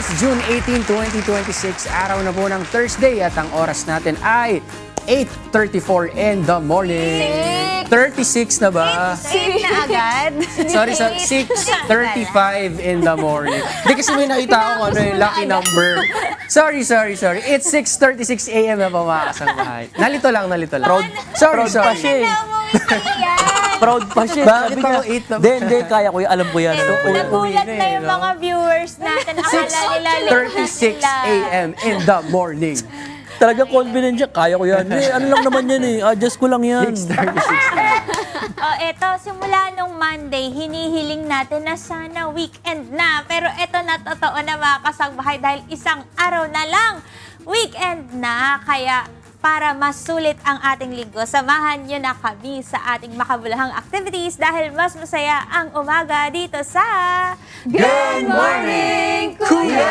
is June 18, 2026, araw na po ng Thursday at ang oras natin ay 8:34 in the morning. 36 na ba? 8 na agad? Sorry, 6:35 in the morning. Hindi kasi may nakita ako ano yung lucky number. Sorry. It's 6:36 a.m. na po mga kasambahay. Nalito lang. Sorry. Proud pa siya. Bakit Sabi niya, ako 8 na? Hindi, kaya ko yan. Alam ko yan. Nagulat na yung mga viewers natin. Akala nila late na 6:36 sila. a.m. in the morning. Talaga confident siya. Kaya ko yan. Ano lang naman yan eh. Adjust ko lang yan. 6:36 Eto, simula nung Monday, hinihiling natin na sana weekend na. Pero eto na, totoo na mga kasangbahay dahil isang araw na lang, weekend na. Kaya para mas sulit ang ating linggo, samahan nyo na kami sa ating makabulahang activities dahil mas masaya ang umaga dito sa Good Morning, Kuya!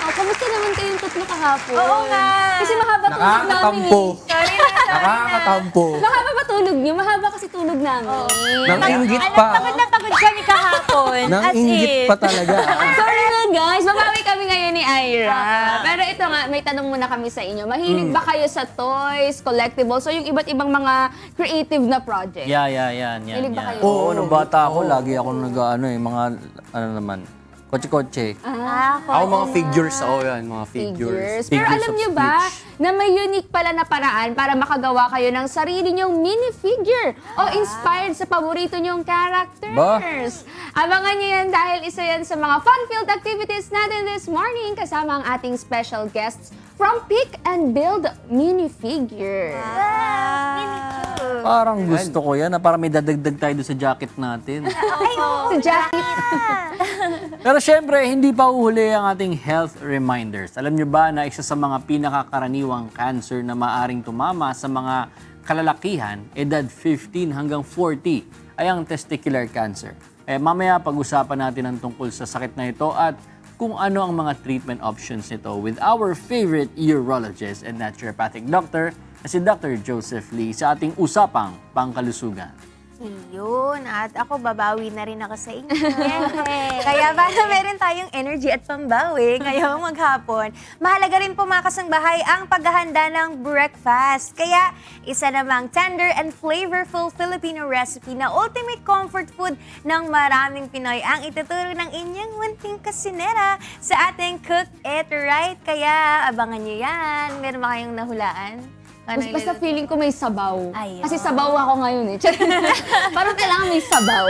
Kamusta naman kayong tatlo kahapon? Oo nga. Kasi mahaba tulog namin Nakakatampo. eh. Sorry na. Nakakatampo. Mahaba ba tulog niyo? Mahaba kasi tulog namin. Nang-inggit Alam, pa. pagod na pagod kami kahapon. As Nang-inggit in. pa talaga. Sorry na guys, babawi kami ngayon ni Ira. Pero ito nga, may tanong muna kami sa inyo. Mahilig ba kayo sa toys, collectibles, o yung iba't ibang mga creative na project? Yan. Hilig ba kayo? Oo, nung bata ako, lagi ako mga, kotse-kotse. Ako mga figures. Mga figures. Pero Figures alam of niyo ba speech. na may unique pala na paraan para makagawa kayo ng sarili niyong minifigure o inspired sa paborito niyong characters? Abangan niyo yan dahil isa yan sa mga fun-filled activities natin this morning kasama ang ating special guests from Pick and Build Minifigure. Parang gusto ko yan. Para may dadagdag tayo doon sa jacket natin. Si Jackie. Pero syempre, hindi pa uhuli ang ating health reminders. Alam nyo ba na isa sa mga pinakakaraniwang cancer na maaring tumama sa mga kalalakihan, edad 15 hanggang 40, ay ang testicular cancer. Mamaya pag-usapan natin ang tungkol sa sakit na ito at kung ano ang mga treatment options nito with our favorite urologist and naturopathic doctor na si Dr. Joseph Lee sa ating usapang pangkalusugan. Yun, at ako babawi na rin ako sa inyo. Kaya para meron tayong energy at pambawi ngayong maghapon, mahalaga rin po mga kasangbahay ang paghahanda ng breakfast. Kaya isa namang tender and flavorful Filipino recipe na ultimate comfort food ng maraming Pinoy ang ituturo ng inyong munting kasinera sa ating Cook It Right. Kaya abangan nyo yan. Meron ba kayong nahulaan? Basta feeling ko may sabaw. Ayun. Kasi sabaw ako ngayon eh. Parang kailangan may sabaw.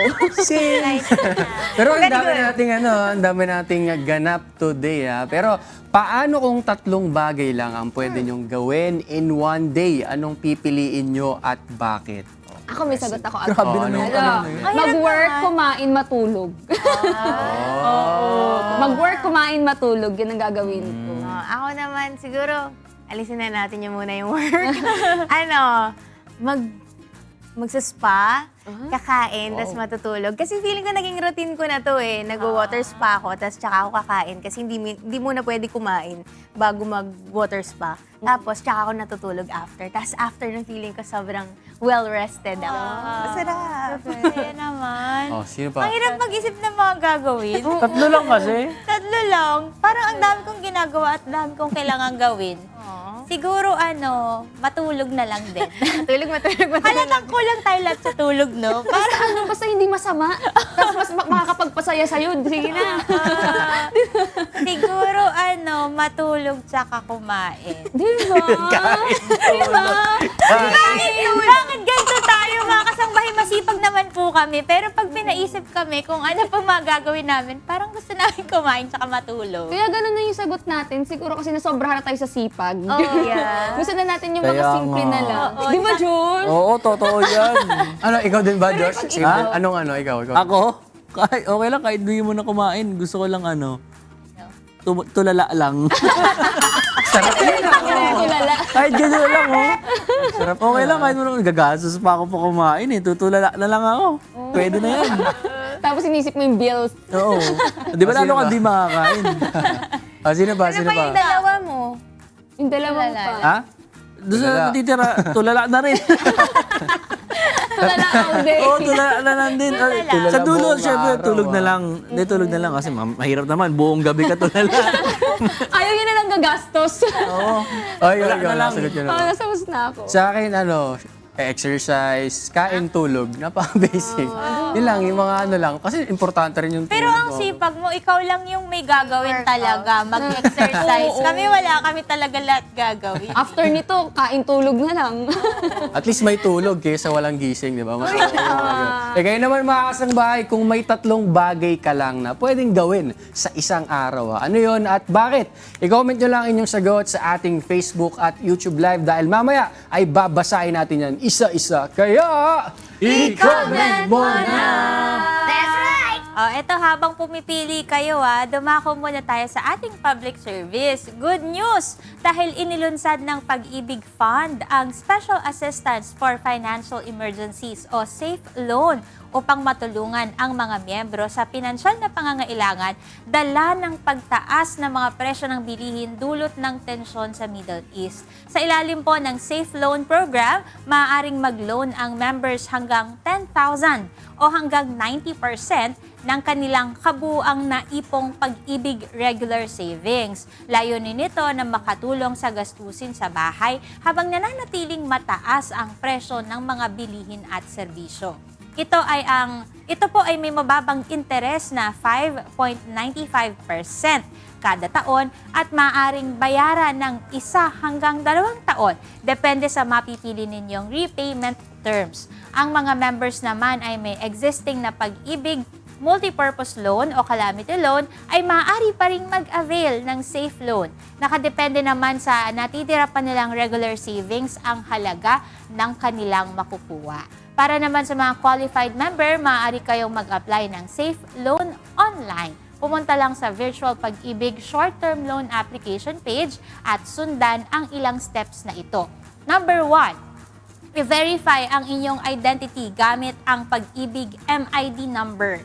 Pero ang dami nating ganap today. Pero paano kung tatlong bagay lang ang pwede nyong gawin in one day? Anong pipiliin nyo at bakit? Ako may sagot ako. Grabe naman yung tanong na yun. Mag-work, kumain, matulog. Mag-work, kumain, matulog. Yan ang gagawin ko. Ako naman, siguro, alisin na natin yung muna yung work. Magsaspa, kakain, tapos matutulog. Kasi feeling ko naging routine ko na to eh. Nag-water spa ako, tapos tsaka ako kakain. Kasi hindi muna pwede kumain bago mag-water spa. Tapos tsaka ako natutulog after. Tapos after ng feeling ko sobrang well-rested ako. Masarap. Kaya naman. Sino pa? Ang hirap mag-isip ng mga gagawin. Tatlo lang kasi. Tatlo lang. Parang ang dami kong ginagawa at dami kong kailangan gawin. Siguro matulog na lang din. matulog. Halatang kulang tayo lahat sa tulog, no? Para basta hindi masama. Tapos mas makakapagpasaya sa'yo. Sige na. Siguro matulog tsaka kumain. Diba? Bakit ganito tayo mga kasangbahay? Masipag naman po kami. Pero pag pinaisip kami kung ano pa mga gagawin namin, parang gusto namin kumain tsaka matulog. Kaya ganun na yung sagot natin. Siguro kasi nasobrahan na tayo sa sipag. Yeah. Gusto na natin yung mga Kaya simple nga. na lang. Di ba, Jules? Oo, totoo yan. Ikaw din ba, Josh? pag Simple. ikaw- Anong ikaw? Ako? Okay lang, kahit hindi mo na kumain. Gusto ko lang tulala lang. Sarap yun. Tulala. Kahit gano'n lang, Sarap. Okay lang, kahit mo gagastos pa ako pa kumain Tutulala na lang ako. Pwede na yan. Tapos inisip mo yung bills. Oo. Di ba lalo ka di makakain? Sino ba? Ano pa yung dalawa mo? Yung dalawang Tulala. pa. Ha? Doon sa Tulala. natitira, tulala na rin. Tulala all day. Oo, tulala din. Tulala Sa dulo, buong syempre, araw, tulog na lang. Hindi, tulog na lang kasi mahirap naman. Buong gabi ka tulala. Ayaw yun na lang gagastos. Ay, Wala ay, na lang. nasagot yun Oh, naman. nasabos na ako. Sa akin, exercise, kain, tulog, napaka-basic. Yun lang, yung mga lang. Kasi importante rin yung tulog. Pero ang mo. sipag mo, ikaw lang yung may gagawin talaga, mag-exercise. Oo. Kami wala kami talaga lahat gagawin. After nito, kain tulog na lang. At least may tulog kaysa walang gising, di ba? Mas kayo naman mga kasangbahay, kung may 3 bagay ka lang na pwedeng gawin sa isang araw, ano yon at bakit? I-comment nyo lang inyong sagot sa ating Facebook at YouTube Live dahil mamaya ay babasahin natin yan isa-isa. Kaya, i-comment mo na! That's right! Eto habang pumipili kayo, dumako muna tayo sa ating public service. Good news! Dahil inilunsad ng Pag-ibig Fund ang Special Assistance for Financial Emergencies o SAFE Loan upang matulungan ang mga miyembro sa pinansyal na pangangailangan dala ng pagtaas ng mga presyo ng bilihin dulot ng tensyon sa Middle East. Sa ilalim po ng SAFE Loan Program, maaaring mag-loan ang members hanggang 10,000 o hanggang 90% ng kanilang kabuuang naipong Pag-ibig regular savings. Layunin nito na makatulong sa gastusin sa bahay habang nananatiling mataas ang presyo ng mga bilihin at serbisyo. Ito po ay may mababang interes na 5.95% kada taon at maaaring bayaran ng 1 hanggang 2 taon depende sa mapipili ninyong repayment terms. Ang mga members naman ay may existing na Pag-ibig multipurpose loan o calamity loan ay maaari pa ring mag-avail ng safe loan. Nakadepende naman sa natitira pa nilang regular savings ang halaga ng kanilang makukuha. Para naman sa mga qualified member, maaari kayong mag-apply ng safe loan online. Pumunta lang sa Virtual Pag-ibig Short-Term Loan Application page at sundan ang ilang steps na ito. Number 1, i-verify ang inyong identity gamit ang Pag-ibig MID number.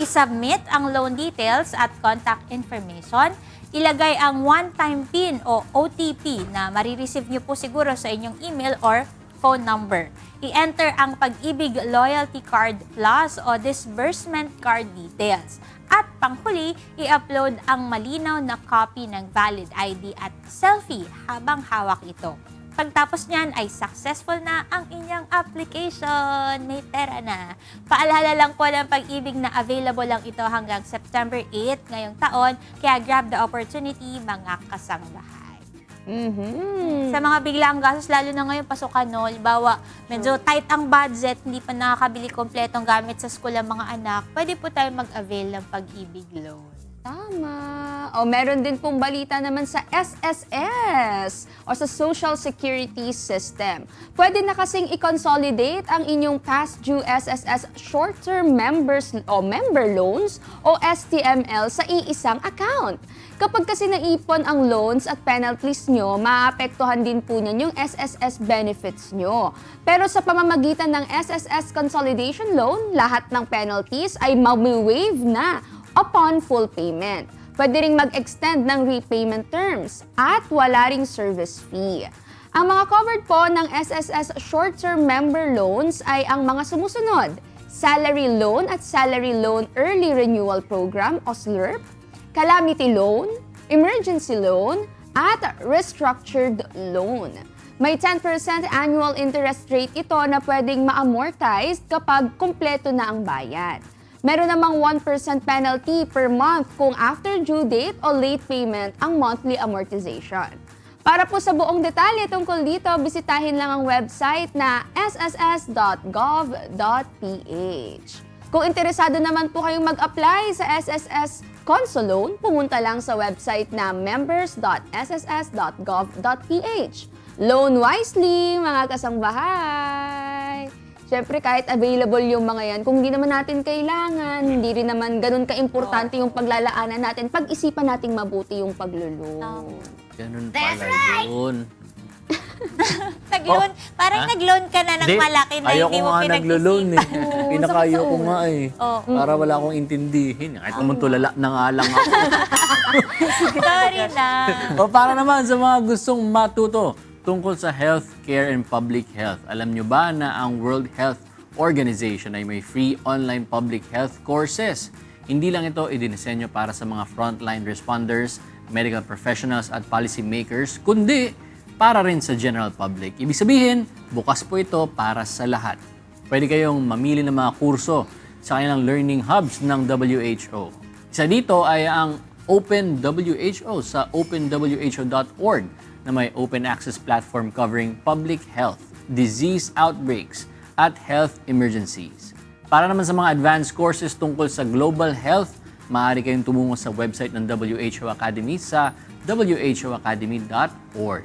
I-submit ang loan details at contact information. Ilagay ang one-time PIN o OTP na marireceive nyo po siguro sa inyong email or phone number. I-enter ang Pag-ibig Loyalty Card Plus o Disbursement Card details. At panghuli, i-upload ang malinaw na copy ng valid ID at selfie habang hawak ito. Pagtapos niyan ay successful na ang inyong application. May pera na. Paalala lang po ng Pag-ibig na available lang ito hanggang September 8 ngayong taon. Kaya grab the opportunity, mga kasangbahay. Sa mga biglaang gastos, lalo na ngayon pasukan, no? Halimbawa, medyo tight ang budget, hindi pa nakakabili kompletong gamit sa school ang mga anak, pwede po tayo mag-avail ng Pag-ibig loan. Tama. O meron din pong balita naman sa SSS o sa Social Security System. Pwede na kasing i-consolidate ang inyong past due SSS short-term members o member loans o STML sa iisang account. Kapag kasi naipon ang loans at penalties nyo, maapektuhan din po niyan yung SSS benefits nyo. Pero sa pamamagitan ng SSS Consolidation Loan, lahat ng penalties ay ma-waive na upon full payment. Pwede ring mag-extend ng repayment terms at wala ring service fee. Ang mga covered po ng SSS short-term member loans ay ang mga sumusunod: Salary Loan at Salary Loan Early Renewal Program o SLERP, Calamity Loan, Emergency Loan, at Restructured Loan. May 10% annual interest rate ito na pwedeng ma-amortize kapag kumpleto na ang bayad. Meron namang 1% penalty per month kung after due date o late payment ang monthly amortization. Para po sa buong detalye tungkol dito, bisitahin lang ang website na sss.gov.ph. Kung interesado naman po kayong mag-apply sa SSS Console Loan, pumunta lang sa website na members.sss.gov.ph. Loan wisely, mga kasangbahay! Siyempre, kahit available yung mga yan, kung hindi naman natin kailangan, hindi rin naman ganun ka-importante yung paglalaanan natin, pag-isipan nating mabuti yung paglulong. Ganun pala yun. Nag-loan, parang nag-loan ka na ng malaki na hindi mo Ayoko nga naglo-loan pinag-isipan. Pinakayo ko nga Oo. Para wala akong intindihin. Kahit naman tulala na nga lang ako. Sorry na. O para naman sa mga gustong matuto tungkol sa healthcare and public health. Alam nyo ba na ang World Health organization ay may free online public health courses. Hindi lang ito idinisenyo para sa mga frontline responders, medical professionals at policy makers, kundi para rin sa general public. Ibig sabihin, bukas po ito para sa lahat. Pwede kayong mamili ng mga kurso sa kanilang learning hubs ng WHO. Isa dito ay ang Open WHO sa openwho.org na may open access platform covering public health, disease outbreaks, at health emergencies. Para naman sa mga advanced courses tungkol sa global health, maaari kayong tumungo sa website ng WHO Academy sa whoacademy.org.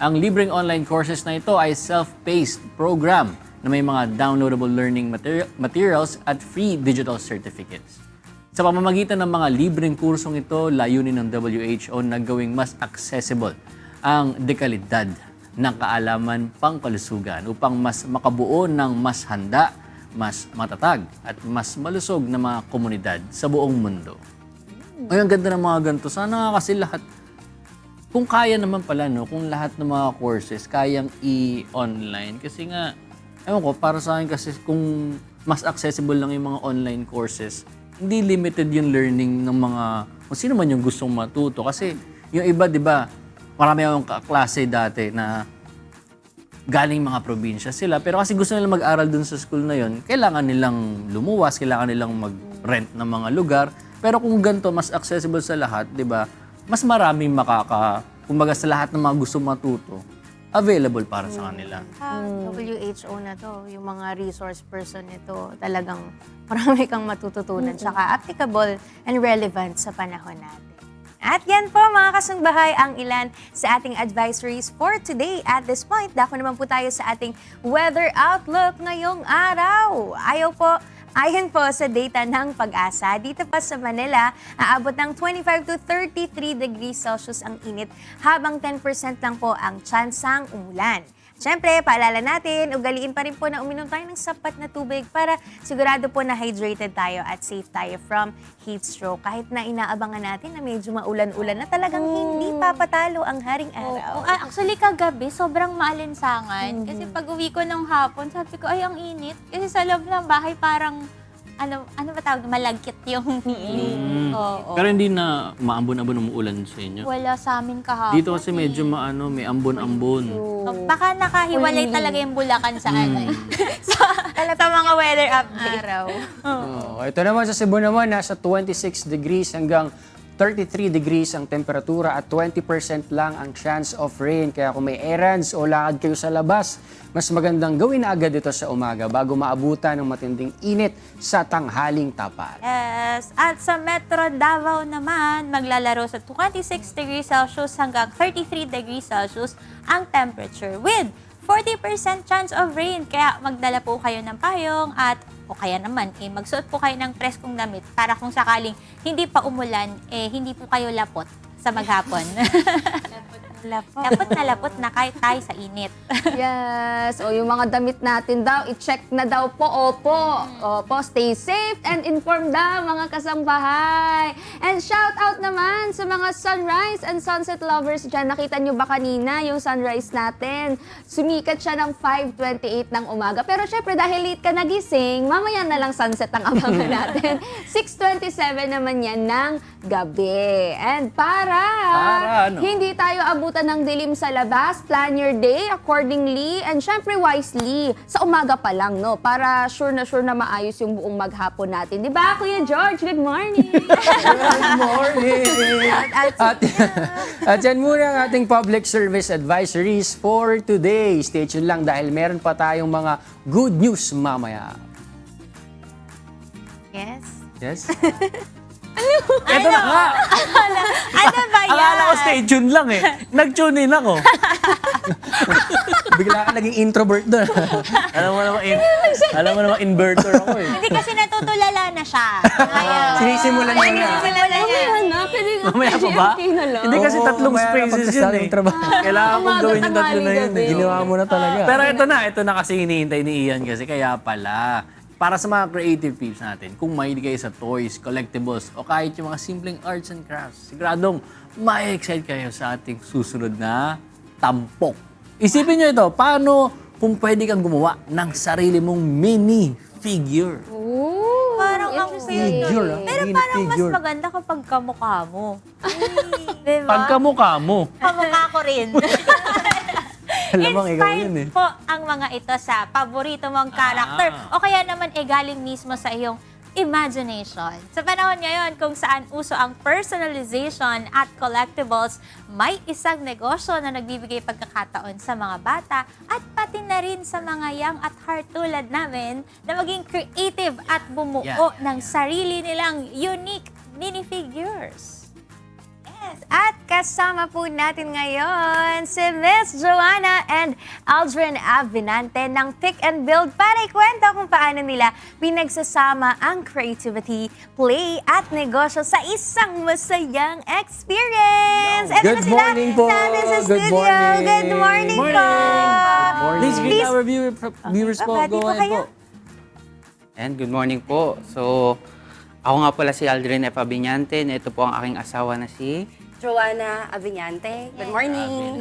Ang libreng online courses na ito ay self-paced program na may mga downloadable learning materials at free digital certificates. Sa pamamagitan ng mga libreng kursong ito, layunin ng WHO na gawing mas accessible ang dekalidad ng kaalaman pangkalusugan upang mas makabuo ng mas handa, mas matatag at mas malusog na mga komunidad sa buong mundo. Ay, ang ganda ng mga ganito. Sana nga kasi lahat, kung kaya naman pala, no, kung lahat ng mga courses kayang i-online. Kasi nga, ewan ko, para sa akin kasi kung mas accessible lang yung mga online courses, hindi limited yung learning ng mga, kung sino man yung gustong matuto. Kasi yung iba, di ba, marami akong kaklase dati na galing mga probinsya sila. Pero kasi gusto nilang mag-aral dun sa school na yon, kailangan nilang lumuwas, kailangan nilang mag-rent ng mga lugar. Pero kung ganito, mas accessible sa lahat, di ba, mas maraming kumbaga sa lahat ng mga gusto matuto, available para sa kanila. WHO na to, yung mga resource person nito, talagang marami kang matututunan, tsaka applicable and relevant sa panahon natin. At yan po mga kasangbahay ang ilan sa ating advisories for today. At this point, dako naman po tayo sa ating weather outlook ngayong araw. Ayon po sa data ng Pag-asa, dito pa sa Manila, aabot ng 25 to 33 degrees Celsius ang init, habang 10% lang po ang tsansang umulan. Siyempre, paalala natin, ugaliin pa rin po na uminom tayo ng sapat na tubig para sigurado po na hydrated tayo at safe tayo from heat stroke. Kahit na inaabangan natin na medyo maulan-ulan na talagang hindi papatalo ang haring araw. Actually, kagabi, sobrang maalinsangan. Kasi pag uwi ko ng hapon, sabi ko, ay, ang init. Kasi sa loob ng bahay, parang, ano ba tawag, malagkit yung feeling. Oo. Pero hindi na maambon-ambon umuulan sa inyo. Wala sa amin kahapon. Dito kasi medyo may ambon-ambon. Baka nakahiwalay talaga yung Bulacan sa sa mga weather update. Araw. Ito naman sa Cebu naman, nasa 26 degrees hanggang 33 degrees ang temperatura at 20% lang ang chance of rain. Kaya kung may errands o lakad kayo sa labas, mas magandang gawin na agad ito sa umaga bago maabutan ng matinding init sa tanghaling tapat. Yes. At sa Metro Davao naman, maglalaro sa 26 degrees Celsius hanggang 33 degrees Celsius ang temperature with 40% chance of rain. Kaya magdala po kayo ng payong at o kaya naman, magsuot po kayo ng preskong damit para kung sakaling hindi pa umulan, hindi po kayo lapot sa maghapon. Lapot na kahit tayo sa init. Yes. O yung mga damit natin daw, i-check na daw po. Opo, stay safe and informed daw mga kasangbahay. And shout out naman sa mga sunrise and sunset lovers dyan. Nakita nyo ba kanina yung sunrise natin? Sumikat siya ng 5:28 ng umaga. Pero syempre dahil late ka nagising, mamaya na lang sunset ang abangan natin. 6:27 naman yan ng gabi. And para ano? hindi tayo abutan ng dilim sa labas, plan your day accordingly and syempre wisely. Sa umaga pa lang, no? Para sure na maayos yung buong maghapon natin. Di ba, Kuya George? Good morning! Good morning! At yan muna ang ating public service advisories for today. Stay tuned lang dahil meron pa tayong mga good news mamaya. Yes? Yes? Ito na nga! Ano ba yan? Akala ko stay tuned lang eh. Nag-tune in ako. Bigla ka naging introvert doon. Alam mo naman inverter ako eh. Hindi kasi natutulala na siya. Sinisimulan mo na. Mamaya pa ba? Hindi kasi tatlong spaces yun eh. Kailangan kong gawin yung tatlo na yun eh. Ginawa mo na talaga. Pero ito na kasi hinihintay ni Ian kasi kaya pala. Para sa mga creative peeps natin, kung mahilig kayo sa toys, collectibles, o kahit yung mga simpleng arts and crafts, siguradong ma-excite kayo sa ating susunod na tampok. Isipin nyo ito, paano kung pwede kang gumawa ng sarili mong mini figure. Parang ang interesting. Figure, ah. Pero Mini parang mas figure. maganda kapag kamukha mo. Diba? Pagkamukha mo. Kamukha ko rin. Alamang ikaw yun Inspired po ang mga ito sa paborito mong character. O kaya naman galing mismo sa iyong imagination. Sa panahon ngayon kung saan uso ang personalization at collectibles, may isang negosyo na nagbibigay pagkakataon sa mga bata at pati na rin sa mga young at heart tulad namin na maging creative at bumuo ng sarili nilang unique minifigures. At kasama po natin ngayon si Miss Joanna and Aldrin Avinante ng Pick and Build para ikwento kung paano nila pinagsasama ang creativity, play at negosyo sa isang masayang experience. Eto Good na sila morning po. sa atin sa Good studio. morning. Good morning po. Please greet our viewers po. Babati Go po ahead kayo. po. And good morning po. So, ako nga pala si Aldrin F. Aviñante. Ito po ang aking asawa na si... Joanna Aviñante. Good morning.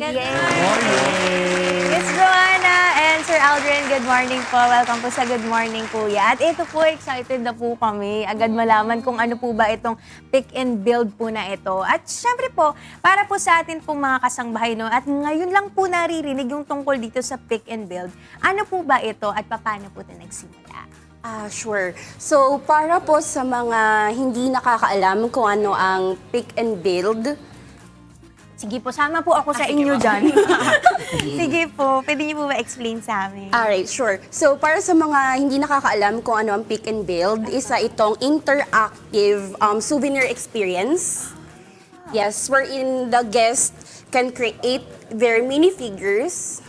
Miss Joanna and Sir Aldrin, good morning po. Welcome po sa Good Morning Kuya. At ito po, excited na po kami. Agad malaman kung ano po ba itong Pick and Build po na ito. At syempre po, para po sa atin pong mga kasangbahay, no, at ngayon lang po naririnig yung tungkol dito sa Pick and Build. Ano po ba ito at paano po ito nagsimula? Sure. So, para po sa mga hindi nakakaalam kung ano ang pick and build, Sige po, sama po ako sa inyo dyan. Sige po, pwede niyo po ba explain sa amin? alright, sure. So, para sa mga hindi nakakaalam kung ano ang pick and build, isa itong interactive souvenir experience. Yes, wherein the guest can create their minifigures.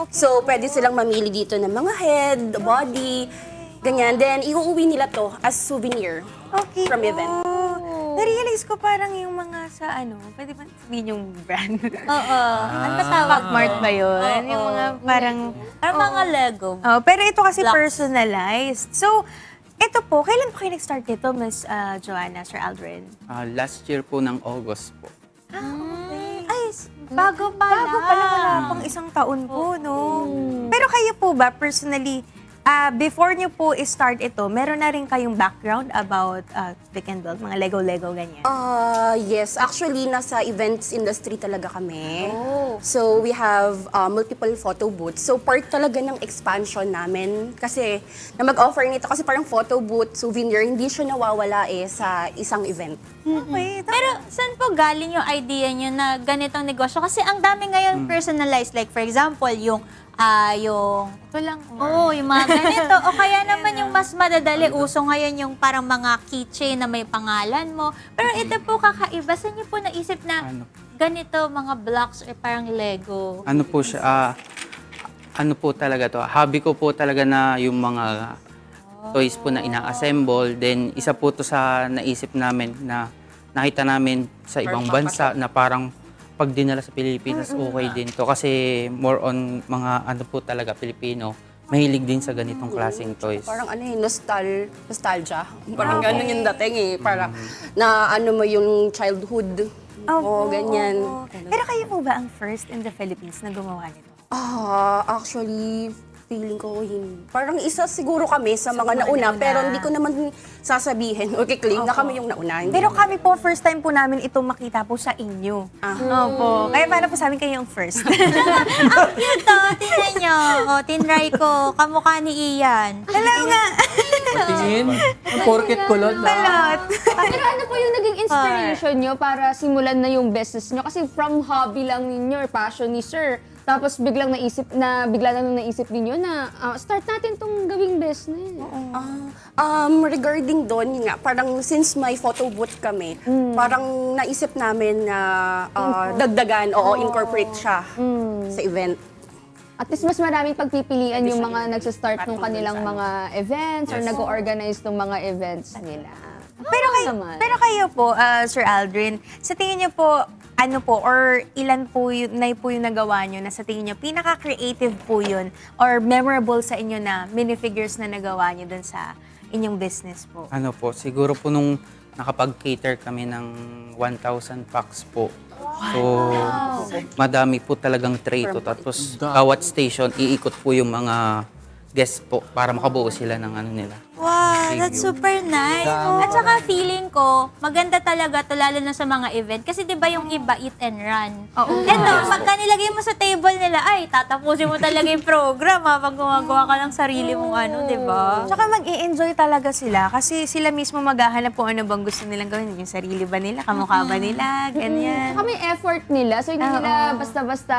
So, pwede silang mamili dito ng mga head, body, ganyan. Then, iuuwi nila to as souvenir Okay from po. event. Na-realize ko parang yung mga sa pwede ba sabihin yung brand? Oo. Ano ba tawag? Pacmart ba yun? Oo. Yung mga parang... Parang mga Lego. Oh, pero ito kasi Blocks. personalized. So, ito po, kailan po kayo nag-start dito, Miss Joanna, Sir Aldrin? last year po ng August po. Ay, bago pala. Bago pala, wala pang isang taon po, no? Pero kayo po ba, personally, before nyo po i-start ito, meron na rin kayong background about Pick and Build, mga Lego-Lego, ganyan? Yes, actually, nasa events industry talaga kami. So, we have multiple photo booths. So, part talaga ng expansion namin. Kasi, na mag-offer nito, kasi parang photo booth, souvenir, hindi siya nawawala sa isang event. Okay, Pero saan po galing yung idea nyo na ganitong negosyo? Kasi ang dami ngayon personalized. Like for example, yung ito lang. yung mga ganito. O kaya naman yung mas madadali. Uso ngayon yung parang mga keychain na may pangalan mo. Pero ito po kakaiba. Saan nyo po naisip na Ano? ganito, mga blocks or parang Lego? Ano po siya, ano po talaga to? Hobby ko po talaga na yung mga toys po na ina-assemble. Then, isa po to sa naisip namin na nakita namin sa ibang bansa na parang pag dinala sa Pilipinas, okay din to. Kasi more on mga ano po talaga, Pilipino, mahilig din sa ganitong klaseng toys. Parang nostalgia. Parang ganun yung dating Parang na ano mo yung childhood. Opo, Ganyan. opo. Pero kayo po ba ang first in the Philippines na gumawa nito? Actually, feeling ko parang isa siguro kami sa mga nauna, pero hindi ko naman sasabihin o kiklaim na kami yung nauna. Hindi Pero naman. kami po, first time po namin itong makita po sa inyo. Opo. Kaya paano po sa amin kayo yung first? Ito, tingnan nyo. O, tinry ko. Kamukha ni Ian. Hello nga! Tingin, porket kulot na. Balot! Pero ano po yung naging inspiration nyo para simulan na yung business nyo? Kasi from hobby lang ninyo, or passion ni Sir, tapos bigla lang naisip ninyo na start natin tong gawing business. Regarding doon, yun nga, parang since may photo booth kami, parang naisip namin na dagdagan o incorporate siya sa event. At least mas maraming pagpipilian yung mga nagsastart ng kanilang mga events or nag-organize ng mga events nila. Pero kayo po, Sir Aldrin, sa tingin niyo po, ano po, or ilan po yung nagawa nyo na sa tingin nyo, pinaka-creative po yun or memorable sa inyo na minifigures na nagawa nyo dun sa inyong business po? Ano po, siguro po nung nakapag-cater kami ng 1,000 packs po So, madami po talagang tray to. Tapos, bawat station, iikot po yung mga guests po para makabuo sila ng ano nila. Wow, that's super nice. At saka feeling ko, maganda talaga to lalo na sa mga event. Kasi di ba yung iba eat and run? Ito, pagka nilagay mo sa table nila, ay, tatapusin mo talaga yung program pag gumagawa ka ng sarili mong ano, di ba? Tsaka mag-i-enjoy talaga sila kasi sila mismo maghahanap po ano bang gusto nilang gawin. Yung sarili ba nila, kamukha ba nila, ganyan. Saka may effort nila, so hindi nila basta-basta,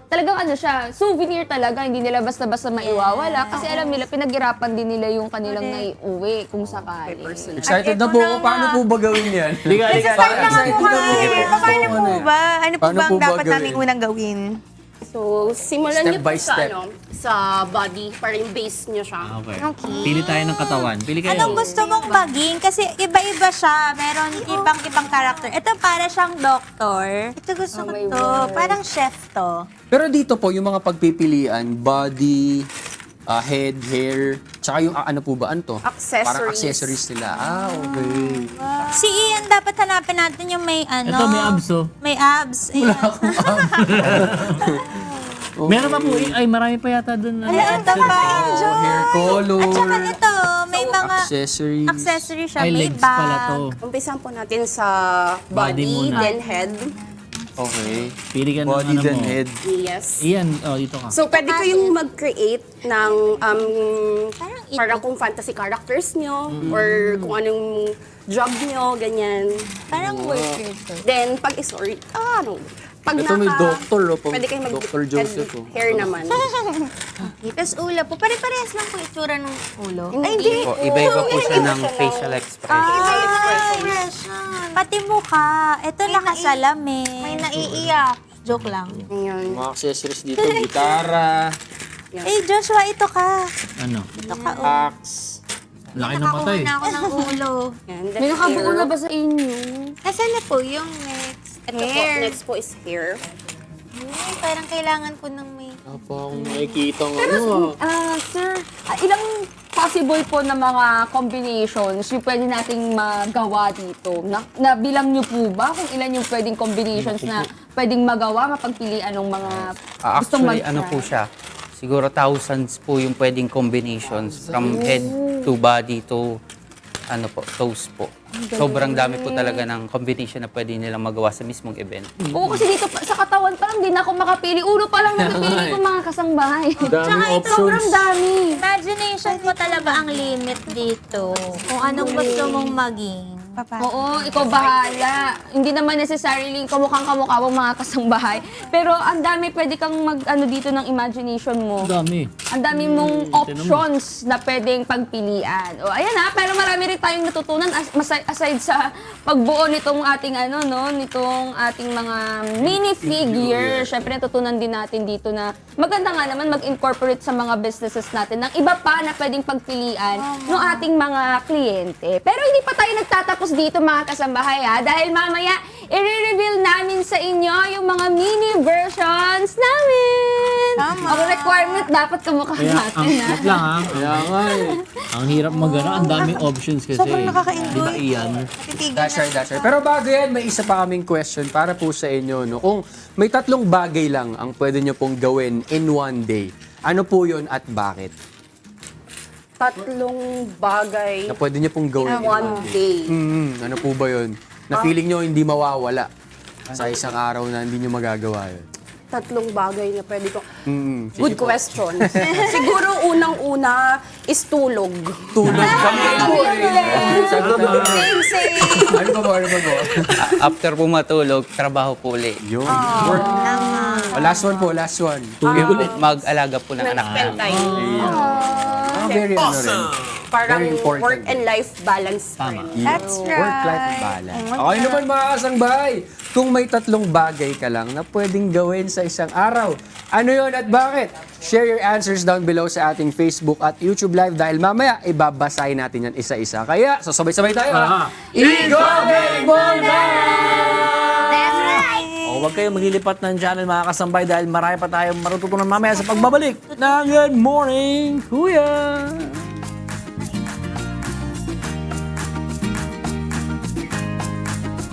talagang ano siya, souvenir talaga, hindi nila basta-basta maiwawala. Kasi alam nila, pinaghirapan din nila yung kanilang naiuwi kung sakali. Excited na po ako. Paano po ba gawin yan? Liga. Paano po ba? Ano po Paano ba po ang ba dapat gawin? namin unang gawin? So, simulan Step niyo by po sa, step. sa body, para yung base niyo siya. Okay. Okay. Pili tayo ng katawan. Pili kayo. Anong gusto mong maging? Kasi iba-iba siya. Meron ibang karakter. Ito para siyang doktor. Ito gusto ko to. Parang chef to. Pero dito po, yung mga pagpipilian, body, head, hair, tsaka yung ano po ba, ano to? Accessories. Parang accessories nila. Okay. Si Ian, dapat hanapin natin yung may ano. Ito, may abs, oh. May abs. Ayan. Meron pa po, ay marami pa yata doon. Ito pa. Hair color, At saka ito, may mga accessories. accessory siya. Ay, May legs pala to. bag. Umpisan po natin sa Body body, muna. then head. Okay. Pili ka ng Body, ano then mo. head. Yes. Iyan, dito ka. So, pwede kayong mag-create ng parang kung fantasy characters nyo or kung anong job nyo, ganyan. Parang worker to. Then, pag-story, pag Ito may doctor, oh, pang pwede kayong mag Dr. Joseph, oh. hair naman. Tapos ulo po. Pare-parehas lang po itsura ng ulo. Hindi. Po, iba-iba po siya ng facial expression. Pati mukha. Ito nakasalamin. May naiiyak. Joke lang. Ayan. Mga accessories dito, gitara, Eh, Joshua, ito ka. Ano? Ito ka. axe. Laki ng mata eh. Nakakuha na ako ng ulo. Ayan. May nakabuo na ba sa inyo? Asan na po yung next? Ito po, Hair. next po is hair. Parang kailangan ko ng may... Apa akong nakikita ng ano. Sir, ilang possible po na mga combinations yung pwede nating magawa dito? Nabilang niyo po ba kung ilan yung pwedeng combinations na pwedeng magawa, mapagpilian ng mga gustong Actually, ano po siya, siguro thousands po yung pwedeng combinations from head to body to toes po. Sobrang dami po talaga ng combination na pwede nilang magawa sa mismong event. Oo, kasi dito sa katawan pa lang din ako makapili. Ulo pa lang napipili ko mga kasangbahay. Daming Sobrang options. dami. Imagination mo talaga ang limit dito. Kung anong gusto mong maging. Oo, ikaw bahala. Hindi naman necessarily kamukhang-kamukha mong mga kasangbahay. Pero ang dami pwede kang mag-ano dito ng imagination mo. Dami. Ang dami mong options na pwedeng pagpilian. O ayan pero marami rin tayong natutunan aside sa pagbuo nitong ating nitong ating mga mini figure. Syempre natutunan din natin dito na maganda nga naman mag-incorporate sa mga businesses natin ng iba pa na pwedeng pagpilian ng ating mga kliyente. Pero hindi pa tayo nagtatapos dito mga kasambahay dahil mamaya i-reveal namin sa inyo yung mga mini versions namin. Ang requirement dapat kamukha Kaya, natin. wait lang ha. Kaya nga eh. Ang hirap magana, ang daming options kasi. Sobrang nakaka-enjoy. Di ba iyan? Dasher. Pero bago yan, may isa pa kaming question para po sa inyo. No? Kung may 3 bagay lang ang pwede nyo pong gawin in one day, ano po yun at bakit? 3 bagay Na pwede nyo pong gawin in one day. Ano po ba yun? Na feeling nyo hindi mawawala sa isang araw na hindi nyo magagawa yun. 3 bagay na pwede ko. Good question. Siguro unang-una is tulog. Tulog kami. Ano ba po? After po matulog, trabaho po ulit. Yun. Work. Last one po, last one. Yung mag-alaga po ng anak Spend namin. time. Very ano rin. Parang Very important. work and life balance rin. That's right. Work-life balance. Okay naman mga kasangbahay. Kung may 3 bagay ka lang na pwedeng gawin sa isang araw, ano yon at bakit? Share your answers down below sa ating Facebook at YouTube Live dahil mamaya ibabasahin natin yan isa-isa. Kaya, sasabay-sabay tayo ha. I-comment mo na! O, huwag kayong maglilipat ng channel mga kasambay dahil marami pa tayong matututunan mamaya sa pagbabalik ng Good Morning Kuya!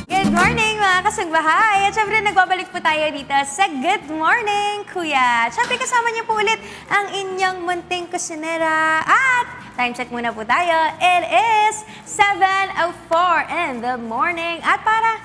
Good morning mga mga kasagbahay. At syempre, nagbabalik po tayo dito sa Good Morning, Kuya. Syempre, kasama niyo po ulit ang inyong munting kusinera. At time check muna po tayo. It is 7:04 in the morning. At para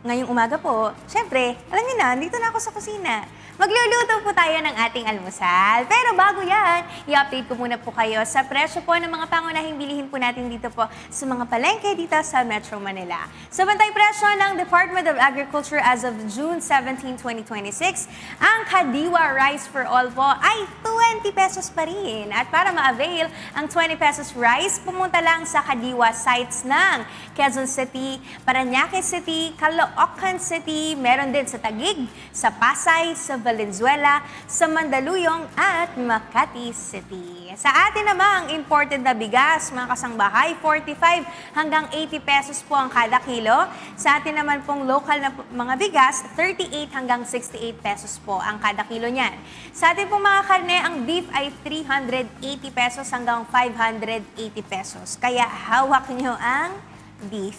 ngayong umaga po, syempre, alam niyo na, dito na ako sa kusina. Magluluto po tayo ng ating almusal. Pero bago yan, i-update ko muna po kayo sa presyo po ng mga pangunahing bilihin po natin dito po sa mga palengke dito sa Metro Manila. Sa bantay presyo ng Department of Agriculture as of June 17, 2026, ang Kadiwa Rice for All po ay 20 pesos pa rin. At para ma-avail ang 20 pesos rice, pumunta lang sa Kadiwa sites ng Quezon City, Parañaque City, Caloocan City, meron din sa Taguig, sa Pasay, sa Valenzuela, sa Mandaluyong at Makati City. Sa atin namang imported na bigas, mga kasangbahay, 45 hanggang 80 pesos po ang kada kilo. Sa atin naman pong local na mga bigas, 38 hanggang 68 pesos po ang kada kilo niyan. Sa atin pong mga karne, ang beef ay 380 pesos hanggang 580 pesos. Kaya hawak nyo ang beef.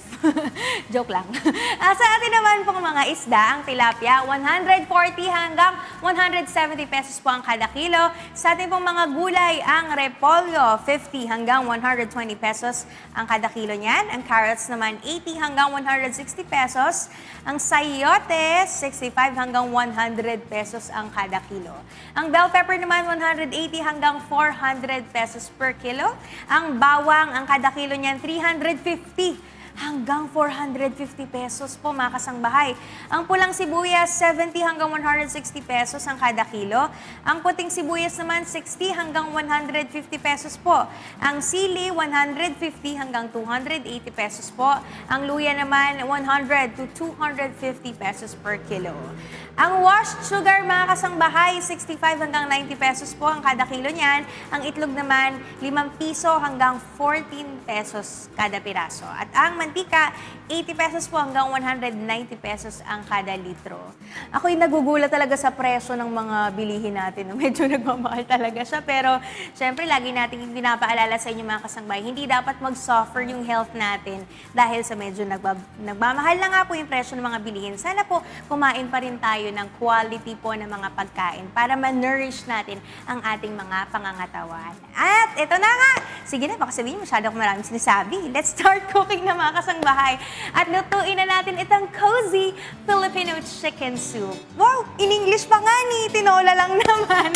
Joke lang. Sa atin naman pong mga isda, ang tilapia, 140 hanggang 170 pesos po ang kada kilo. Sa atin pong mga gulay, ang repolyo, 50 hanggang 120 pesos ang kada kilo niyan. Ang carrots naman, 80 hanggang 160 pesos. Ang sayote, 65 hanggang 100 pesos ang kada kilo. Ang bell pepper naman, 180 hanggang 400 pesos per kilo. Ang bawang, ang kada kilo niyan, 350 hanggang 450 pesos po, mga kasangbahay. Ang pulang sibuyas, 70 hanggang 160 pesos ang kada kilo. Ang puting sibuyas naman, 60 hanggang 150 pesos po. Ang sili, 150 hanggang 280 pesos po. Ang luya naman, 100 to 250 pesos per kilo. Ang washed sugar, mga kasangbahay, 65 hanggang 90 pesos po ang kada kilo niyan. Ang itlog naman, 5 piso hanggang 14 pesos kada piraso. At ang mantika, 80 pesos po hanggang 190 pesos ang kada litro. Ako'y nagugulat talaga sa presyo ng mga bilihin natin. Medyo nagmamahal talaga siya. Pero, syempre, lagi natin pinapaalala sa inyo mga kasangbahay, hindi dapat mag-suffer yung health natin dahil sa medyo nagmamahal na nga po yung presyo ng mga bilihin. Sana po, kumain pa rin tayo ng quality po ng mga pagkain para ma-nourish natin ang ating mga pangangatawan. At ito na nga! Sige na, baka sabihin masyado akong maraming sinasabi. Let's start cooking na mga kasangbahay. At lutuin na natin itong cozy Filipino chicken soup. Wow! In English pa nga ni, tinola lang naman.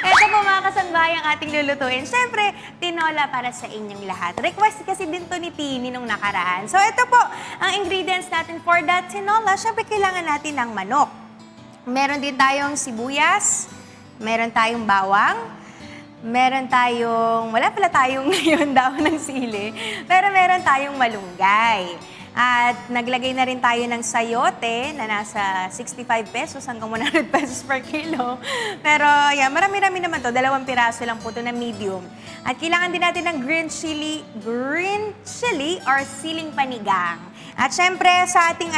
Ito po mga kasangbahay ang ating lulutuin. Siyempre, tinola para sa inyong lahat. Request kasi din to ni Tini nung nakaraan. So ito po, ang ingredients natin for that tinola. Siyempre, kailangan natin ng manok. Meron din tayong sibuyas, meron tayong bawang, meron tayong, wala pala tayong ngayon daon ng sili, pero meron tayong malunggay. At naglagay na rin tayo ng sayote na nasa 65 pesos hanggang 100 pesos per kilo. Pero yeah, marami-rami naman to. 2 piraso lang po to na medium. At kailangan din natin ng green chili or siling panigang. At syempre sa ating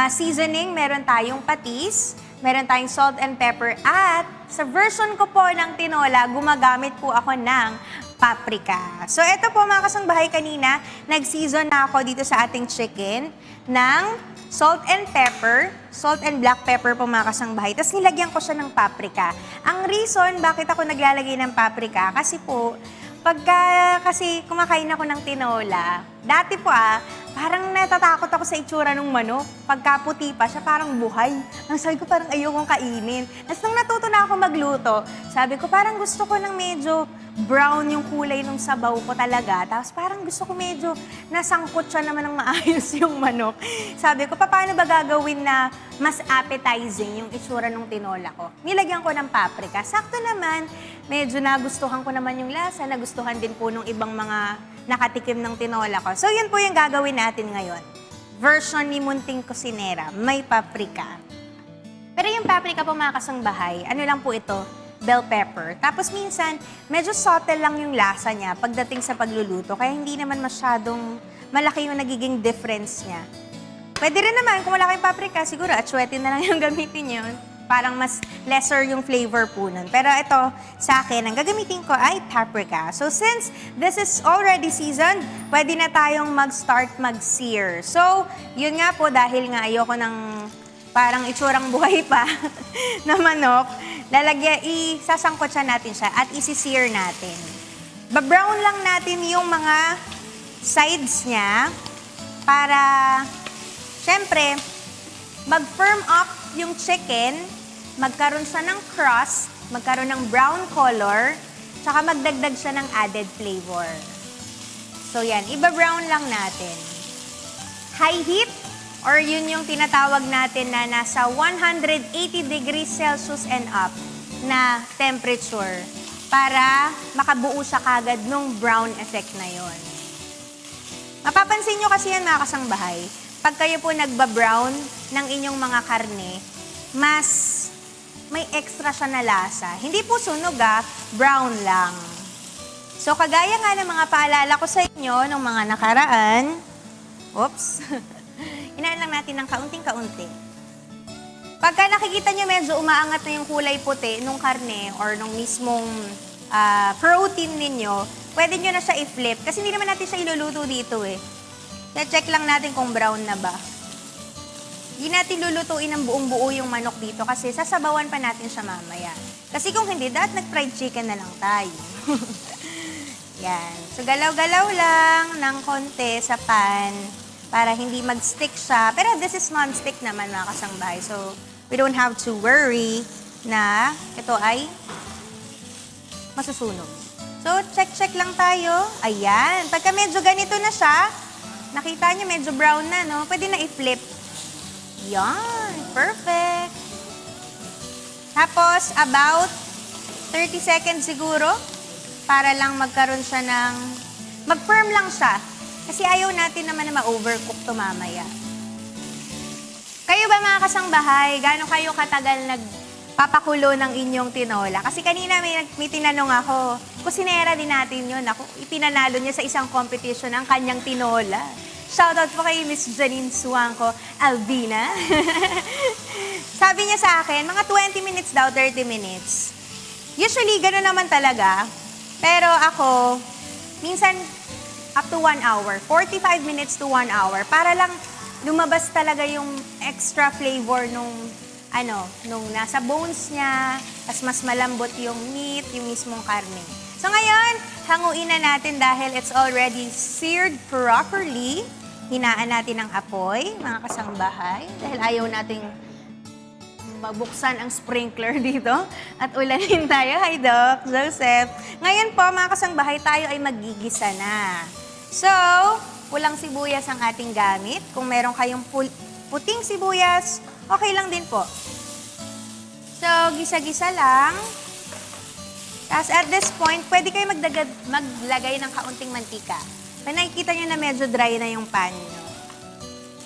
seasoning, meron tayong patis, meron tayong salt and pepper, at sa version ko po ng tinola, gumagamit po ako ng paprika. So ito po mga kasangbahay, kanina, nag-season na ako dito sa ating chicken ng salt and pepper, salt and black pepper po mga kasangbahay. Tapos nilagyan ko siya ng paprika. Ang reason bakit ako naglalagay ng paprika, kasi po, kasi kumakain ako ng tinola, dati po parang natatakot ako sa itsura ng manok. Pagka puti pa siya, parang buhay. Ang sabi ko, parang ayokong kainin. Tapos nung natuto na ako magluto, sabi ko, parang gusto ko ng medyo brown yung kulay ng sabaw ko talaga. Tapos parang gusto ko medyo nasangkot siya naman ng maayos yung manok. Sabi ko, paano ba gagawin na mas appetizing yung itsura ng tinola ko? Nilagyan ko ng paprika. Sakto naman, medyo nagustuhan ko naman yung lasa, nagustuhan din po nung ibang mga nakatikim ng tinola ko. So, yun po yung gagawin natin ngayon. Version ni Munting Kusinera, may paprika. Pero yung paprika po mga kasangbahay, ano lang po ito? Bell pepper. Tapos minsan, medyo subtle lang yung lasa niya pagdating sa pagluluto. Kaya hindi naman masyadong malaki yung nagiging difference niya. Pwede rin naman, kung wala kayong paprika, siguro atsuete na lang yung gamitin nyo. parang mas lesser yung flavor po nun. Pero ito, sa akin, ang gagamitin ko ay paprika. So since this is already seasoned, pwede na tayong mag-start mag-sear. So, yun nga po, dahil nga ayoko ng parang itsurang buhay pa na manok, isasangkotsa natin siya at isi-sear natin. Ba-brown lang natin yung mga sides niya para, syempre, mag-firm up yung chicken, magkaroon siya ng crust, magkaroon ng brown color, tsaka magdagdag siya ng added flavor. So yan, iba-brown lang natin. High heat, or yun yung tinatawag natin na nasa 180 degrees Celsius and up na temperature para makabuo siya kagad nung brown effect na yon. Mapapansin nyo kasi yan mga kasangbahay, pag kayo po nagba-brown ng inyong mga karne, mas may extra siya na lasa. Hindi po sunog brown lang. So kagaya nga ng mga paalala ko sa inyo nung mga nakaraan, oops, inaan lang natin ng kaunting-kaunti. Pagka nakikita nyo medyo umaangat na yung kulay puti nung karne or nung mismong protein ninyo, pwede nyo na siya i-flip kasi hindi naman natin siya iluluto dito eh. Check lang natin kung brown na ba. Hindi natin lulutuin ng buong-buo yung manok dito kasi sasabawan pa natin siya mamaya. Kasi kung hindi, nag-fried chicken na lang tayo. Yan. So, galaw-galaw lang ng konti sa pan para hindi mag-stick siya. Pero this is non-stick naman mga kasangbahay. So, we don't have to worry na ito ay masusunog. So, check-check lang tayo. Ayan. Pagka medyo ganito na siya, nakita niyo medyo brown na, no? Pwede na i-flip. Yan. Perfect. Tapos, about 30 seconds siguro para lang magkaroon siya ng... Mag-firm lang siya. Kasi ayaw natin naman na ma-overcook to mamaya. Kayo ba mga kasangbahay, gaano kayo katagal nagpapakulo ng inyong tinola? Kasi kanina may tinanong ako, kusinera din natin yun. Ako, ipinanalo niya sa isang competition ang kanyang tinola. Shoutout po kay Miss Janine Suangco Albina. Sabi niya sa akin, mga 20 minutes daw, 30 minutes. Usually, gano'n naman talaga. Pero ako, minsan, up to 1 hour. 45 minutes to 1 hour. Para lang lumabas talaga yung extra flavor nung nasa bones niya. Tapos mas malambot yung meat, yung mismong karne. So ngayon, hanguin na natin dahil it's already seared properly. Hinaan natin ang apoy, mga kasangbahay. Dahil ayaw nating mabuksan ang sprinkler dito. At ulanin tayo. Hi, Doc. Joseph. Ngayon po, mga kasangbahay, tayo ay magigisa na. So, pulang sibuyas ang ating gamit. Kung meron kayong puting sibuyas, okay lang din po. So, gisa-gisa lang. Tapos at this point, pwede kayo maglagay ng kaunting mantika. Pag nakikita nyo na medyo dry na yung pan nyo.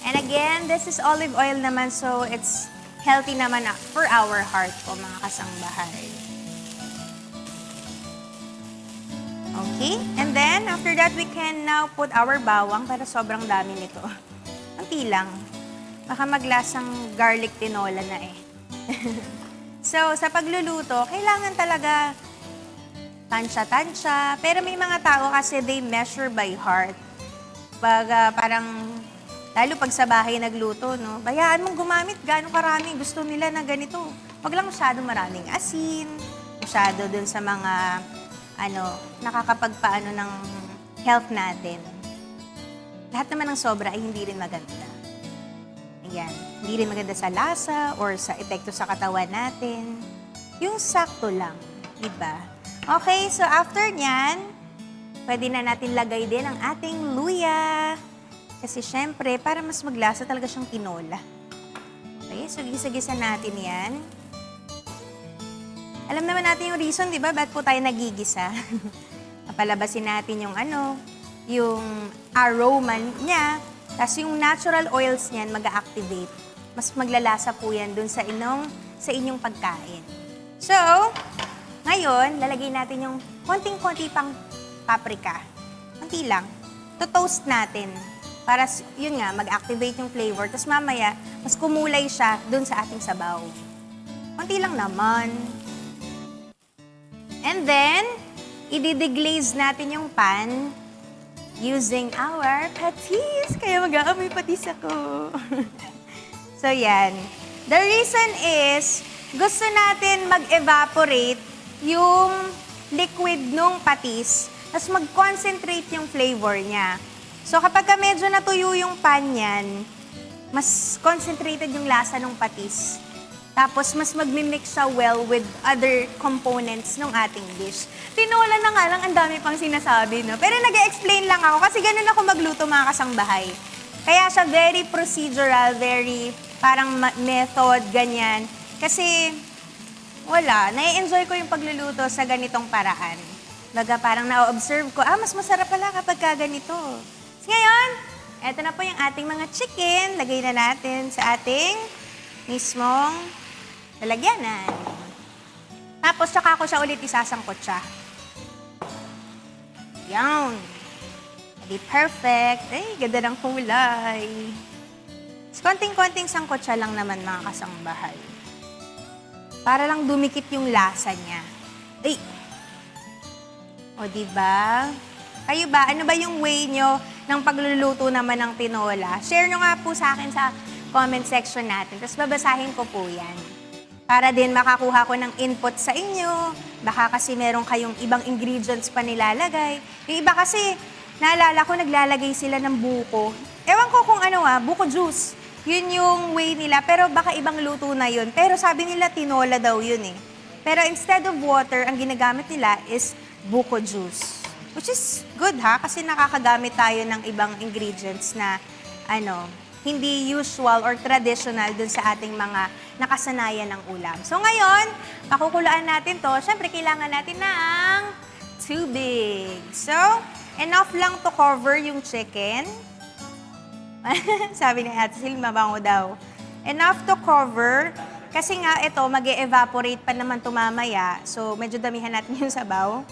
And again, this is olive oil naman, so it's healthy naman for our heart po, mga kasangbahay. Okay, and then after that, we can now put our bawang para sobrang dami nito. Kunti lang. Baka maglasang garlic tinola na eh. So, sa pagluluto, kailangan talaga tansya-tansya. Pero may mga tao kasi they measure by heart. Pag parang, lalo pag sa bahay nagluto, no? Bayaan mong gumamit, gaano karami. Gusto nila na ganito. Wag lang masyado maraming asin, masyado dun sa mga nakakapagpaano ng health natin. Lahat naman ng sobra ay hindi rin maganda. Ayan. Hindi rin maganda sa lasa or sa epekto sa katawan natin. Yung sakto lang. Diba? Okay, so after nyan, pwede na natin lagay din ang ating luya. Kasi syempre, para mas maglasa talaga siyang tinola. Okay, so gisa-gisa natin yan. Alam naman natin yung reason, di ba? Ba't po tayo nagigisa? Papalabasin natin yung yung aroma niya. Tapos yung natural oils niyan mag-activate. Mas maglalasa po yan dun sa inyong pagkain. So, ngayon, lalagay natin yung konting-konti pang paprika. Konti lang. To-toast natin. Para, yun nga, mag-activate yung flavor. Tapos mamaya, mas kumulay siya dun sa ating sabaw. Konti lang naman. And then, i-deglaze natin yung pan using our patis. Kaya mag-aamoy patis ako. So, yan. The reason is, gusto natin mag-evaporate yung liquid nung patis, tapos mag-concentrate yung flavor niya. So, kapag medyo natuyo yung pan yan, mas concentrated yung lasa ng patis. Tapos, mas magmimix siya well with other components ng ating dish. Tinola na nga lang, ang dami pang sinasabi, no? Pero nag-explain lang ako kasi ganun ako magluto, mga kasangbahay. Kaya siya very procedural, very parang method, ganyan. Kasi, wala, nai-enjoy ko yung pagluluto sa ganitong paraan. Baga parang na-observe ko, mas masarap pala kapag ganito. So, ngayon, eto na po yung ating mga chicken. Lagay na natin sa ating mismong lalagyanan. Tapos, saka ko siya ulit isasangkot siya. Yan. Di perfect. Ay, ganda ng kulay. Konting-konting sangkot siya lang naman, mga kasangbahay. Para lang dumikit yung lasa niya. Ay! O, diba? Kayo ba? Ano ba yung way nyo ng pagluluto naman ng tinola? Share nyo nga po sa akin sa comment section natin. Tapos babasahin ko po yan. Para din makakuha ko ng input sa inyo. Baka kasi meron kayong ibang ingredients pa nilalagay. Yung iba kasi, naalala ko, naglalagay sila ng buko. Ewan ko kung ano buko juice. Yun yung way nila. Pero baka ibang luto na yun. Pero sabi nila, tinola daw yun eh. Pero instead of water, ang ginagamit nila is buko juice. Which is good kasi nakakagamit tayo ng ibang ingredients na hindi usual or traditional dun sa ating mga nakasanayan ng ulam. So ngayon, pakukuluan natin to. Siyempre, kailangan natin ng tubig. So, enough lang to cover yung chicken. Sabi ni Ate Sil, mabango daw. Enough to cover. Kasi nga, ito, mag-e-evaporate pa naman ito mamaya. So, medyo damihan natin yung sabaw.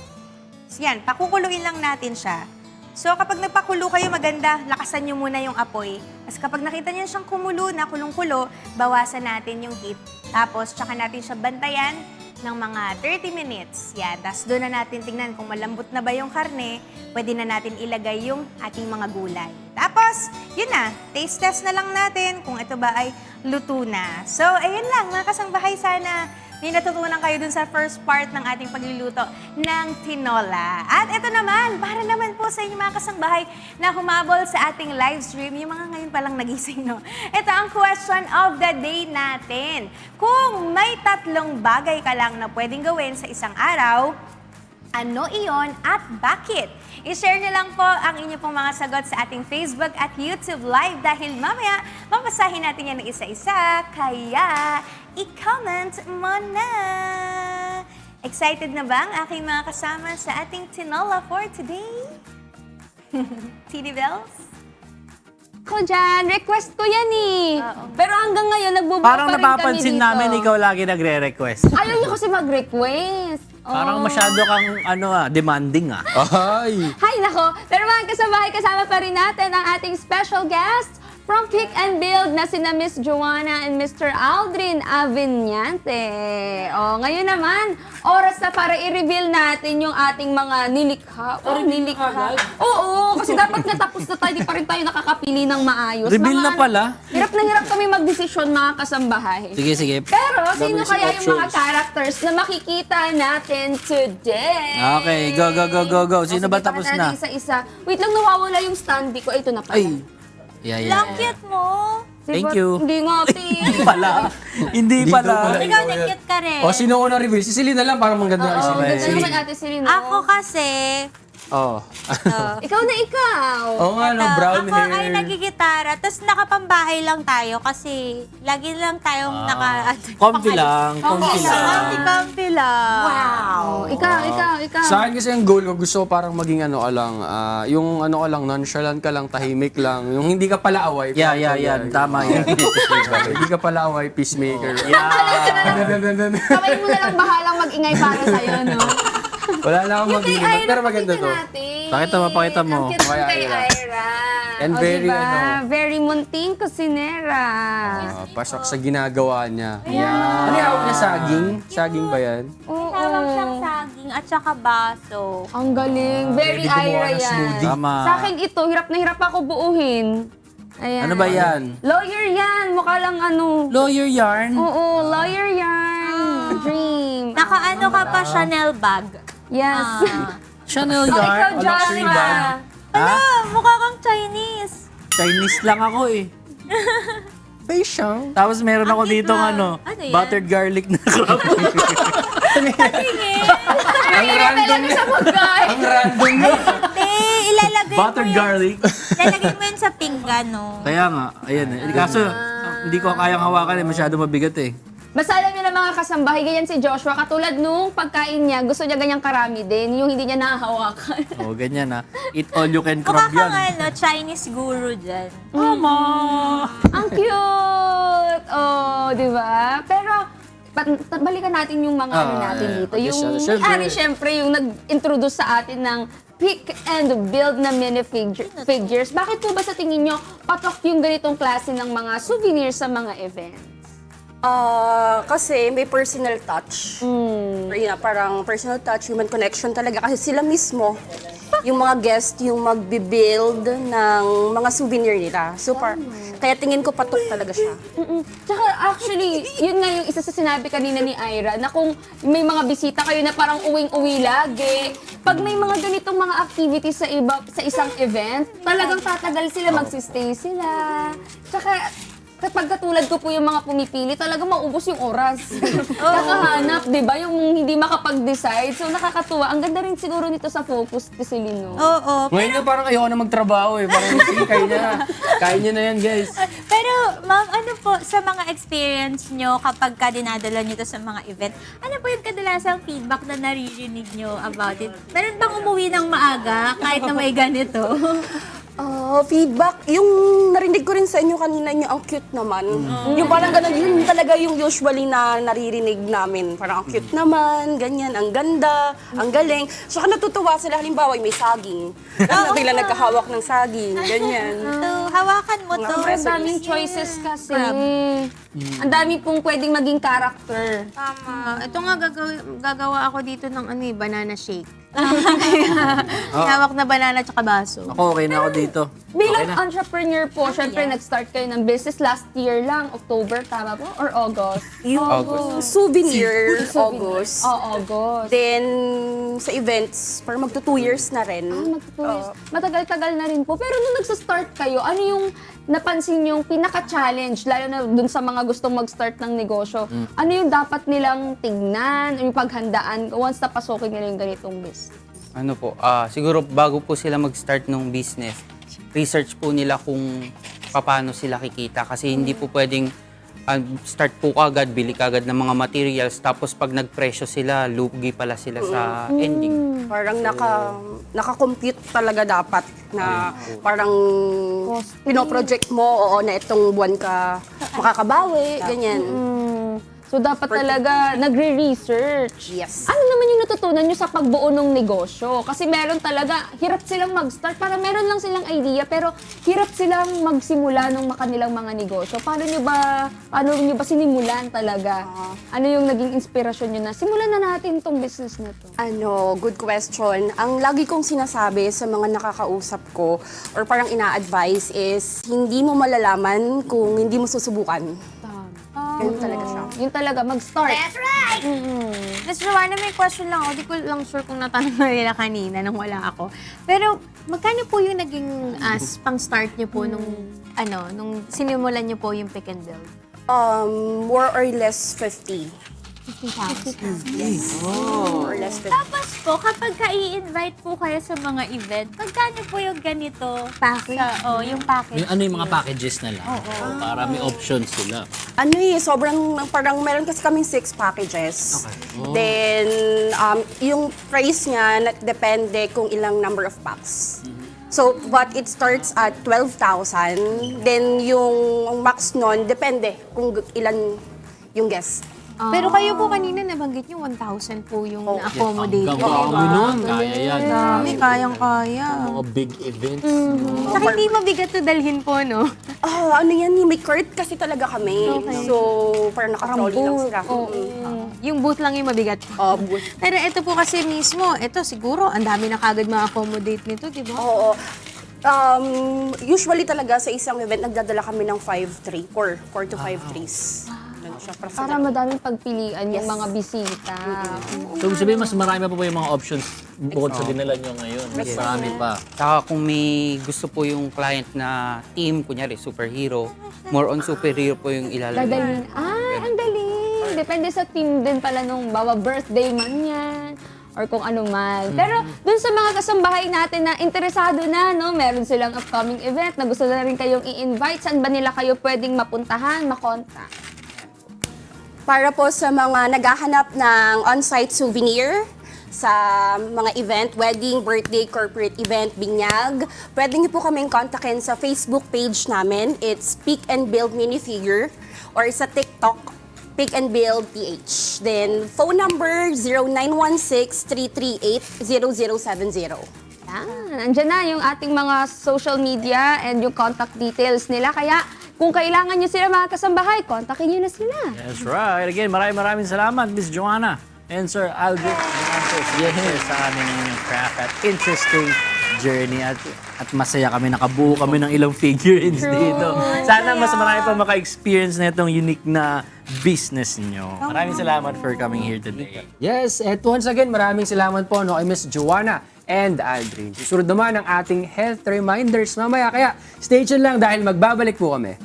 So, yan, pakukuluin lang natin siya. So, kapag nagpakulo kayo, maganda, lakasan nyo muna yung apoy. Tapos kapag nakita nyo siyang kumulo na, kulong-kulo, bawasan natin yung heat. Tapos, tsaka natin siya bantayan ng mga 30 minutes. Yan, tapos doon na natin tingnan kung malambot na ba yung karne, pwede na natin ilagay yung ating mga gulay. Tapos, yun na, taste test na lang natin kung ito ba ay luto na. So, ayun lang, mga kasangbahay, sana may natutunan kayo dun sa first part ng ating pagluluto ng tinola. At ito naman, para naman po sa inyo mga kasangbahay na humabol sa ating live stream, yung mga ngayon palang nagising, no? Ito ang question of the day natin. Kung may 3 bagay ka lang na pwedeng gawin sa isang araw, ano iyon at bakit? I-share niyo lang po ang inyo pong mga sagot sa ating Facebook at YouTube Live dahil mamaya mabasahin natin yan ng isa-isa. Kaya, i-comment mo na! Excited na ba ang aking mga kasama sa ating tinola for today? TD Bells? Ko dyan, request ko yan eh. Pero hanggang ngayon, nagbubuo Parang pa rin kami napapansin dito. namin ikaw lagi nagre-request. Ayaw niyo kasi mag-request. Parang masyado kang demanding Ay! Hay nako, pero mga kasabahay, kasama pa rin natin ang ating special guest from Pick and Build na sina Miss Joanna and Mr. Aldrin Aveniante. Ngayon naman, oras na para i-reveal natin yung ating mga nilikha. Nilikha. Oo, kasi dapat natapos na tayo, di pa rin tayo nakakapili ng maayos. Reveal na pala? Hirap na hirap kami magdesisyon, mga kasambahay. Sige, sige. Pero sino Dami kaya isang yung mga options. characters na makikita natin today? Okay, go. Sino ba tapos na? Isa-isa. Wait lang, nawawala yung standee ko. Ito na pala. Ay. Yeah. Lang cute mo. Thank you. Hindi nga, Hindi pala. Hindi pala. Ikaw na cute ka rin. O, sino una reveal? Si Celine na lang, parang maganda ang Oo, Celine. ganda naman Ate Celine. Ako kasi, Oh. Ikaw na ikaw. Oo nga, no, brown ako hair. ay nagigitara, tapos nakapambahay lang tayo kasi lagi lang tayong Comfy lang. Comfy lang. Wow. Ikaw. Sa akin kasi ang goal ko, gusto ko parang maging yung nonchalant ka lang, tahimik lang. Yung hindi ka pala away. Yeah. Tama yan. Hindi ka pala away, peacemaker. Kamay mo na lang bahalang mag-ingay para sa'yo, no? Wala lang akong Yung kay mag-iibat, Ira, pero maganda pakita to. natin. Pakita mo. Ang cute Kay kay Ira. Ira. And O, very, diba? Very munting kusinera. pasok sa ginagawa niya. Ano yung hawak niya? Saging? Saging ba yan? Oo. Tawag siyang saging at saka baso. Ang galing. Very Ready gumawa Ira ng yan. smoothie. Tama. Sa akin ito, hirap na hirap ako buuhin. Ayan. Ano ba yan? Lawyer yan. Mukha lang ano. Lawyer yarn? Oo, lawyer yan. Dream. Nakaano ka pa Chanel bag. Yes. Chanel Oh, ikaw, yarn? O luxury Joshua. bag? Ano? Mukha kang Chinese. Chinese lang ako eh. Facial. Tapos meron ako Ang cute dito lang. ano, Ano yan? buttered garlic na crab. Ang random Sa pagkain. Ang random mo. Ilalagay Buttered mo yun. garlic. Ilalagay mo yun sa pinggan, no? Kaya nga, ayan eh. Kaso, hindi ko kayang hawakan eh. Masyado mabigat eh. Basta alam niyo na mga kasambahay, ganyan si Joshua. Katulad nung pagkain niya, gusto niya ganyang karami din. Yung hindi niya nahahawakan. O, ganyan ha. Eat all you can Mukha crab kang yan. ano, Chinese guru dyan. Ang cute! Oh, di ba? Pero, balikan natin yung mga ano natin dito. yes, Yung syempre. may-ari, syempre, yung nag-introduce sa atin ng pick and build na figures. Bakit po ba sa tingin nyo, patok yung ganitong klase ng mga souvenirs sa mga events? Kasi may personal touch. Yun na, parang personal touch, human connection talaga. Kasi sila mismo, yung mga guest, yung magbibuild ng mga souvenir nila. So, kaya tingin ko patok talaga siya. Tsaka actually, yun nga yung isa sa sinabi kanina ni Ira, na kung may mga bisita kayo na parang uwing-uwi lagi, pag may mga ganitong mga activities sa isang event, talagang tatagal sila, magsistay sila. Tsaka, kapag katulad ko po yung mga pumipili, talaga maubos yung oras. Nakahanap, di ba? Yung hindi makapag-decide. So, nakakatuwa. Ang ganda rin siguro nito sa focus, Tisilino. Oo. Ngayon na parang ayoko na magtrabaho eh. Parang sige, kayo na. Kain nyo na yan, guys. Pero, ma'am, ano po, sa mga experience nyo kapag ka dinadala nyo to sa mga event, ano po yung kadalasang feedback na naririnig nyo about it? Meron bang umuwi ng maaga kahit na may ganito? Feedback, yung narinig ko rin sa inyo kanina, yung ang cute naman. Yung parang ganun, yun talaga yung usually na naririnig namin. Parang ang cute naman, ganyan, ang ganda, ang galing. So, natutuwa sila, halimbawa, may saging. Tapos bigla nagkahawak ng saging, ganyan. So, hawakan mo to. Ang daming choices kasi. Ang dami pong pwedeng maging character. Tama. Ito nga gagawa ako dito ng banana shake. Hawak na banana tsaka baso. Ako, okay na ako dito. Bilang entrepreneur po, syempre nag-start kayo ng business last year lang, October, tama po? Or August? August. Souvenir, August. August. Then, sa events, parang magto 2 years na rin. Matagal-tagal na rin po. Pero nung nagsa-start kayo, ano yung napansin yung pinaka-challenge, lalo na dun sa mga gustong mag-start ng negosyo? Ano yung dapat nilang tignan, yung paghandaan once napasukin nila yung ganitong business? Ano po, siguro bago po sila mag-start ng business, research po nila kung paano sila kikita. Kasi hindi po pwedeng start po kagad, bili kagad ng mga materials, tapos pag nagpresyo sila, lugi pala sila sa ending. Parang naka-compute talaga dapat na parang pinoproject mo, oo, na itong buwan ka makakabawi, ganyan. So, dapat talaga nagre-research. Yes. Ano naman yung natutunan nyo sa pagbuo ng negosyo? Kasi meron talaga, hirap silang mag-start. Parang meron lang silang idea, pero hirap silang magsimula ng kanilang mga negosyo. Paano nyo ba sinimulan talaga? Ano yung naging inspirasyon nyo na, simulan na natin tong business na to? Good question. Ang lagi kong sinasabi sa mga nakakausap ko or parang ina-advise is hindi mo malalaman kung hindi mo susubukan. Ganun talaga siya. Yun talaga, mag-start. Miss Joanna, may question lang ako. Di ko lang sure kung natanong na nila kanina nang wala ako. Pero, magkano po yung naging pang-start niyo po nung sinimulan niyo po yung pick and build? More or less 50. 50,000. Yes. More or less 50. Tapos po, kapag ka-i-invite po kayo sa mga event, magkano po yung ganito? Package? Yung package. Ano yung mga packages na lang? Para may options sila. Sobrang, parang meron kasi kaming 6 packages. Then, yung price niya, depende kung ilang number of packs. So, but it starts at 12,000. Then, yung max nun, depende kung ilan yung guest. Pero kayo po kanina nabanggit nyo 1,000 po yung na-accommodate. Hanggang kami nun, kaya yan. Dami, kayang-kaya. Mga big events. Saka hindi mabigat to dalhin po, no? Ano yan, may cart kasi talaga kami. So, parang naka-trolley lang sila. Yung booth lang yung mabigat. Booth. Pero ito po kasi mismo, ito siguro, ang dami na kagad ma-accommodate nito, di ba? Oo. Usually talaga sa isang event, nagdadala kami ng 5 tray, 4 to 5 trays. Ganun siya, Para madaming pagpilian yung mga bisita. So, ibig sabihin, mas marami pa po yung mga options bukod sa dinala nyo ngayon. Mas marami pa. Saka kung may gusto po yung client na team, kunyari superhero, more on superhero po yung ilalagay. Dadalhin. Ang galing. Depende sa team din pala nung bawa birthday man yan or kung ano man. Pero dun sa mga kasambahay natin na interesado na, no, meron silang upcoming event na gusto na rin kayong i-invite, saan ba nila kayo pwedeng mapuntahan, makontak? Para po sa mga naghahanap ng on-site souvenir sa mga event, wedding, birthday, corporate event, binyag, pwede niyo po kaming kontakin sa Facebook page namin. It's Pick and Build Minifigure, or sa TikTok, Pick and Build PH. Then, phone number 0916-338-0070. Yan. Andyan na yung ating mga social media and yung contact details nila. Kaya kung kailangan nyo sila mga kasambahay, kontakin nyo na sila. That's right. Again, maraming salamat, Miss Joanna. And Sir Aldrich, sa amin ng inyong craft at interesting journey. At masaya kami, nakabuo kami ng ilang figurines dito. Sana mas marami pa maka-experience na itong unique na business nyo. Maraming salamat for coming here today. Yes, at once again, maraming salamat po no, kay Miss Joanna and Aldrin. Susunod naman ang ating health reminders mamaya. Kaya stay tuned lang dahil magbabalik po kami.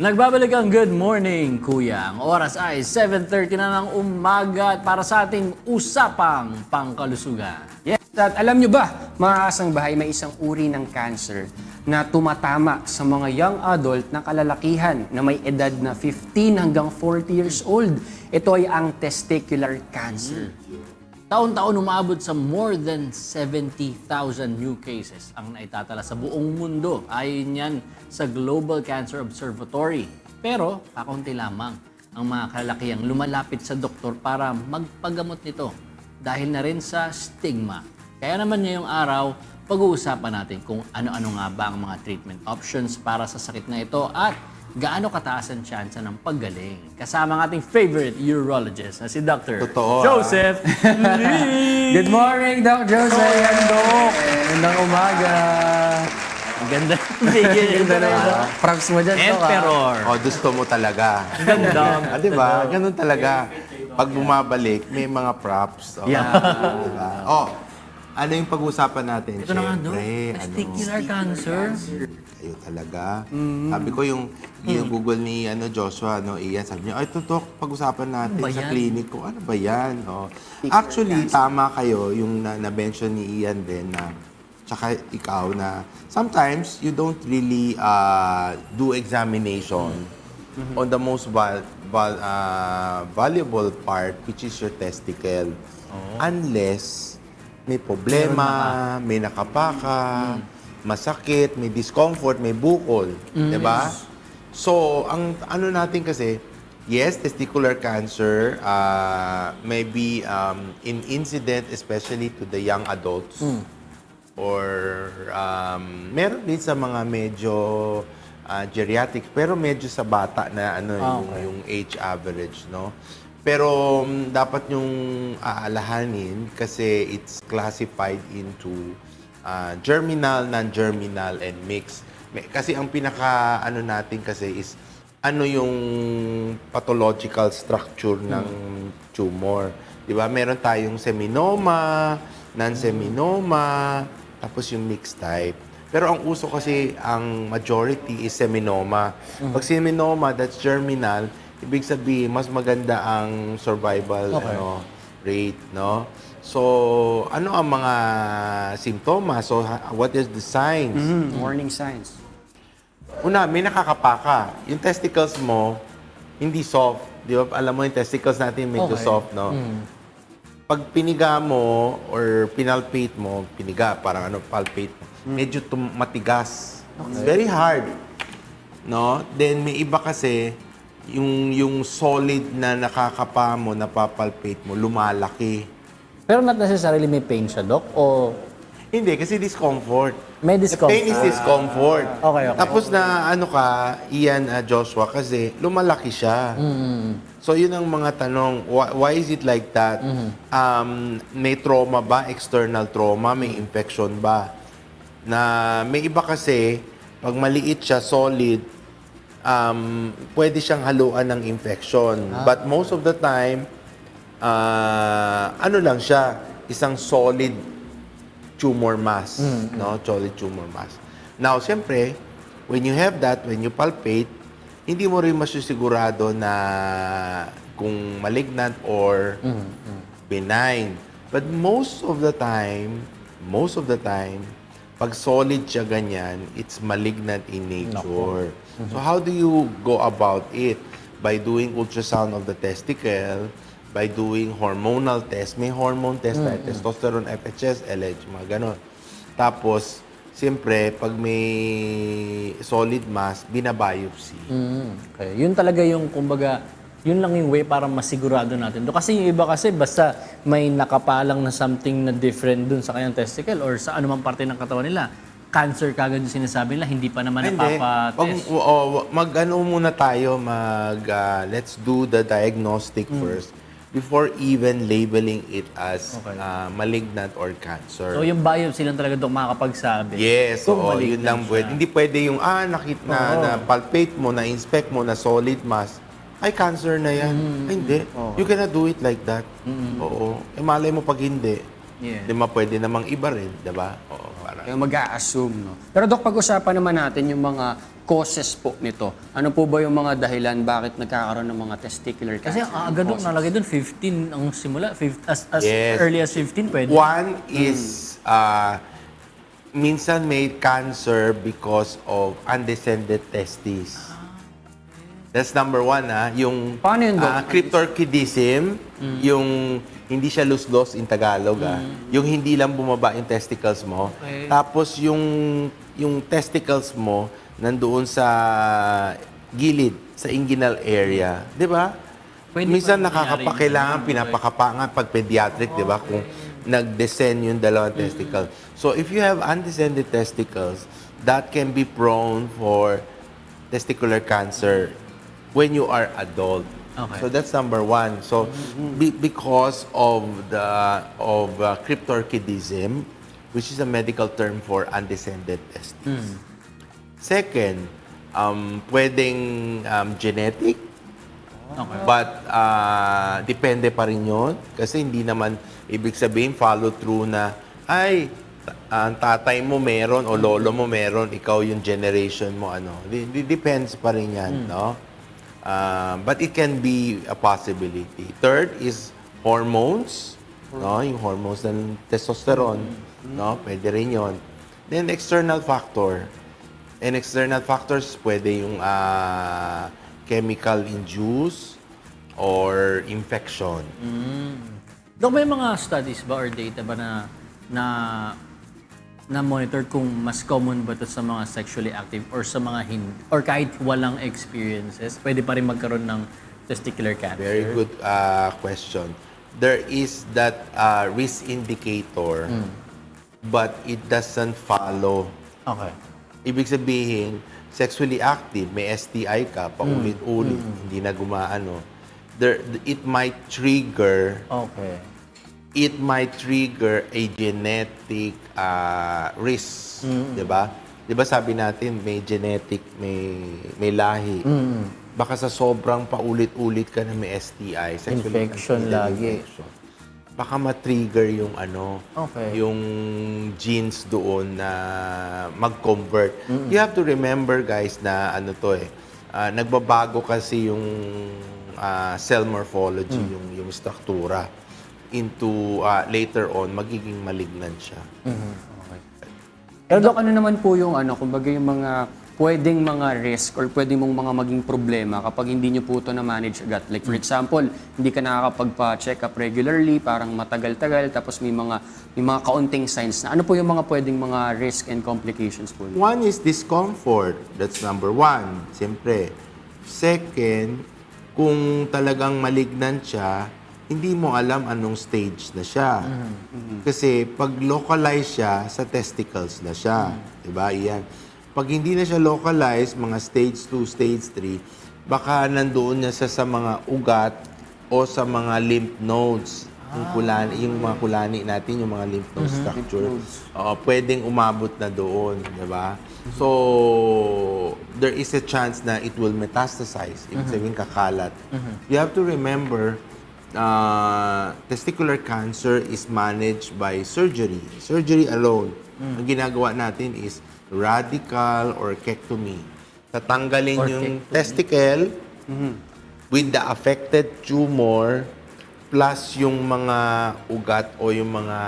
Nagbabalik ang Good Morning, Kuya. Ang oras ay 7:30 na ng umaga at para sa ating usapang pangkalusugan. Yes, at alam nyo ba, mga kasangbahay, may isang uri ng cancer na tumatama sa mga young adult na kalalakihan na may edad na 15 hanggang 40 years old. Ito ay ang testicular cancer. Taon-taon umabot sa more than 70,000 new cases ang naitatala sa buong mundo. Ayon yan sa Global Cancer Observatory. Pero, kakaunti lamang ang mga kalalakihang lumalapit sa doktor para magpagamot nito dahil na rin sa stigma. Kaya naman ngayong araw, pag-uusapan natin kung ano-ano nga ba ang mga treatment options para sa sakit na ito at gaano kataas ang tsansa ng paggaling. Kasama ang ating favorite urologist na si Dr. Joseph Lee. Good morning, Doc Joseph! Ayan, Doc! Magandang umaga! Ang ganda ng figure. Ganda na. Props mo dyan, Doc. Emperor. Gusto mo talaga. Ganda. Di ba? Ganun talaga. Pag bumabalik, may mga props. Yeah. Diba? Ano yung pag-uusapan natin? Ito na nga, Doc. Siyempre, Testicular cancer. Kayo talaga. Sabi ko yung Google ni Joshua, Ian, sabi niya, ito pag-usapan natin Ano ba sa yan? clinic ko. Ano ba yan? Actually, tama kayo yung na-mention ni Ian din na tsaka ikaw na sometimes you don't really do examination on the most valuable part, which is your testicle. Unless may problema, may nakapaka, masakit, may discomfort, may bukol. Diba? So, ang ano natin kasi, yes, testicular cancer may be in incident, especially to the young adults. Or meron din sa mga medyo geriatric, pero medyo sa bata na yung age average, no? Pero dapat yung aalahanin kasi it's classified into germinal, non-germinal, and mixed. Kasi ang pinaka natin kasi is ano yung pathological structure ng tumor. 'Di ba? Meron tayong seminoma, non-seminoma, tapos yung mixed type. Pero ang uso kasi, ang majority is seminoma. Pag seminoma, that's germinal, ibig sabihin, mas maganda ang survival rate, no? So, ano ang mga simptomas? So, what is the signs? Warning signs. Una, may nakakapaka. Yung testicles mo, hindi soft. Di ba? Alam mo yung testicles natin medyo soft, no? pag piniga mo or pinalpate mo, piniga, parang palpate mo, medyo matigas. It's very hard. No? Then may iba kasi, yung solid na nakakapa mo, napapalpate mo, lumalaki. Pero not necessarily may pain siya, Doc? O Hindi, kasi discomfort. may discomfort? The pain is discomfort. Okay. Tapos na Ian, Joshua, kasi lumalaki siya. So yun ang mga tanong, why is it like that? May trauma ba? External trauma? May infection ba? Na may iba kasi, pag maliit siya, solid, pwede siyang haluan ng infection. But most of the time, ano lang siya, isang solid tumor mass, no? Solid tumor mass. Now, siyempre, when you have that, when you palpate, hindi mo rin masusigurado na kung malignant or benign. But most of the time, pag solid siya ganyan, it's malignant in nature. So how do you go about it? By doing ultrasound of the testicle, by doing hormonal test. May hormone test tayo, testosterone, FHS, LH, mga ganon. Tapos, siyempre, pag may solid mass, binabiopsy. Okay. Yun talaga yung, kumbaga, yun lang yung way para masigurado natin. Kasi yung iba kasi, basta may nakapalang na something na different dun sa kanyang testicle or sa anumang parte ng katawan nila, cancer kagad yung sinasabi nila, hindi pa naman napapa-test. Mag-ano muna tayo, let's do the diagnostic first before even labeling it as malignant or cancer. So yung biopsy lang talaga doon makakapagsabi. Yes, kung oo, malignant yun lang siya. pwede. Hindi pwede yung, na palpate mo, na inspect mo, na solid mass, ay cancer na yan. Ay, hindi. You cannot do it like that. Oo. E malay mo pag hindi. Yeah. Di ba pwede namang iba rin, di ba? Oo, parang. Yung mag-a-assume, no? Pero Dok, pag-usapan naman natin yung mga causes po nito. Ano po ba yung mga dahilan bakit nagkakaroon ng mga testicular Kasi cancer? ang agad doon, nalagay doon, 15 ang simula. As Yes. early as 15, pwede. One is, minsan may cancer because of undescended testes. That's number one, Yung Paano yun, Doc? cryptorchidism, yung hindi siya lus-los in Tagalog, Yung hindi lang bumaba yung testicles mo. Okay. Tapos yung testicles mo nandoon sa gilid, sa inguinal area. Di ba? Pwede Minsan pa nangyari kailangan pinapakapa nga pag pediatric, di ba? Kung nag-descend yung dalawang testicle. So if you have undescended testicles, that can be prone for testicular cancer when you are adult. Okay. So that's number one. So because of cryptorchidism, which is a medical term for undescended testes. Second, pwedeng genetic, but depende pa rin yun. Kasi hindi naman ibig sabihin follow through na, ang tatay mo meron o lolo mo meron, ikaw yung generation mo, Depends pa rin yan, no? But it can be a possibility. Third is hormones, no? Yung hormones ng testosterone, no? Pwede rin yun. Then external factor. And external factors, pwede yung chemical induced or infection. Dok, may mga studies ba or data ba na monitor kung mas common ba ito sa mga sexually active or sa mga hindi, or kahit walang experiences, pwede pa rin magkaroon ng testicular cancer? Very good question. There is that risk indicator, but it doesn't follow. Okay. Ibig sabihin, sexually active, may STI ka, paulit-ulit, hindi na gumaano. It might trigger Okay. a genetic risk, 'di ba? 'Di ba sabi natin may genetic, may lahi. Baka sa sobrang paulit-ulit ka na may STI, sexually Infection transmitted lagi. infection, baka ma-trigger yung Okay. yung genes doon na mag-convert. You have to remember, guys, na nagbabago kasi yung cell morphology, yung struktura into later on magiging malignant siya. Pero Dok, ano naman po yung kumbaga yung mga pwedeng mga risk or pwedeng mong mga maging problema kapag hindi nyo po ito na-manage agad. Like for example, hindi ka nakakapagpa-check up regularly, parang matagal-tagal, tapos may mga kaunting signs na. Ano po yung mga pwedeng mga risk and complications po? One is discomfort. That's number one, siyempre. Second, kung talagang malignant siya, hindi mo alam anong stage na siya. Kasi pag localized siya, sa testicles na siya. Diba? Iyan. Pag hindi na siya localized, mga stage 2, stage 3, baka nandoon niya sa mga ugat o sa mga lymph nodes. Yung mga kulani natin, yung mga lymph node structure. Pwedeng umabot na doon. Diba? So, there is a chance na it will metastasize. Ibig sabihin, kakalat. You have to remember, testicular cancer is managed by surgery. Surgery alone. Ang ginagawa natin is radical orchectomy. Tatanggalin yung testicle with the affected tumor plus yung mga ugat o yung mga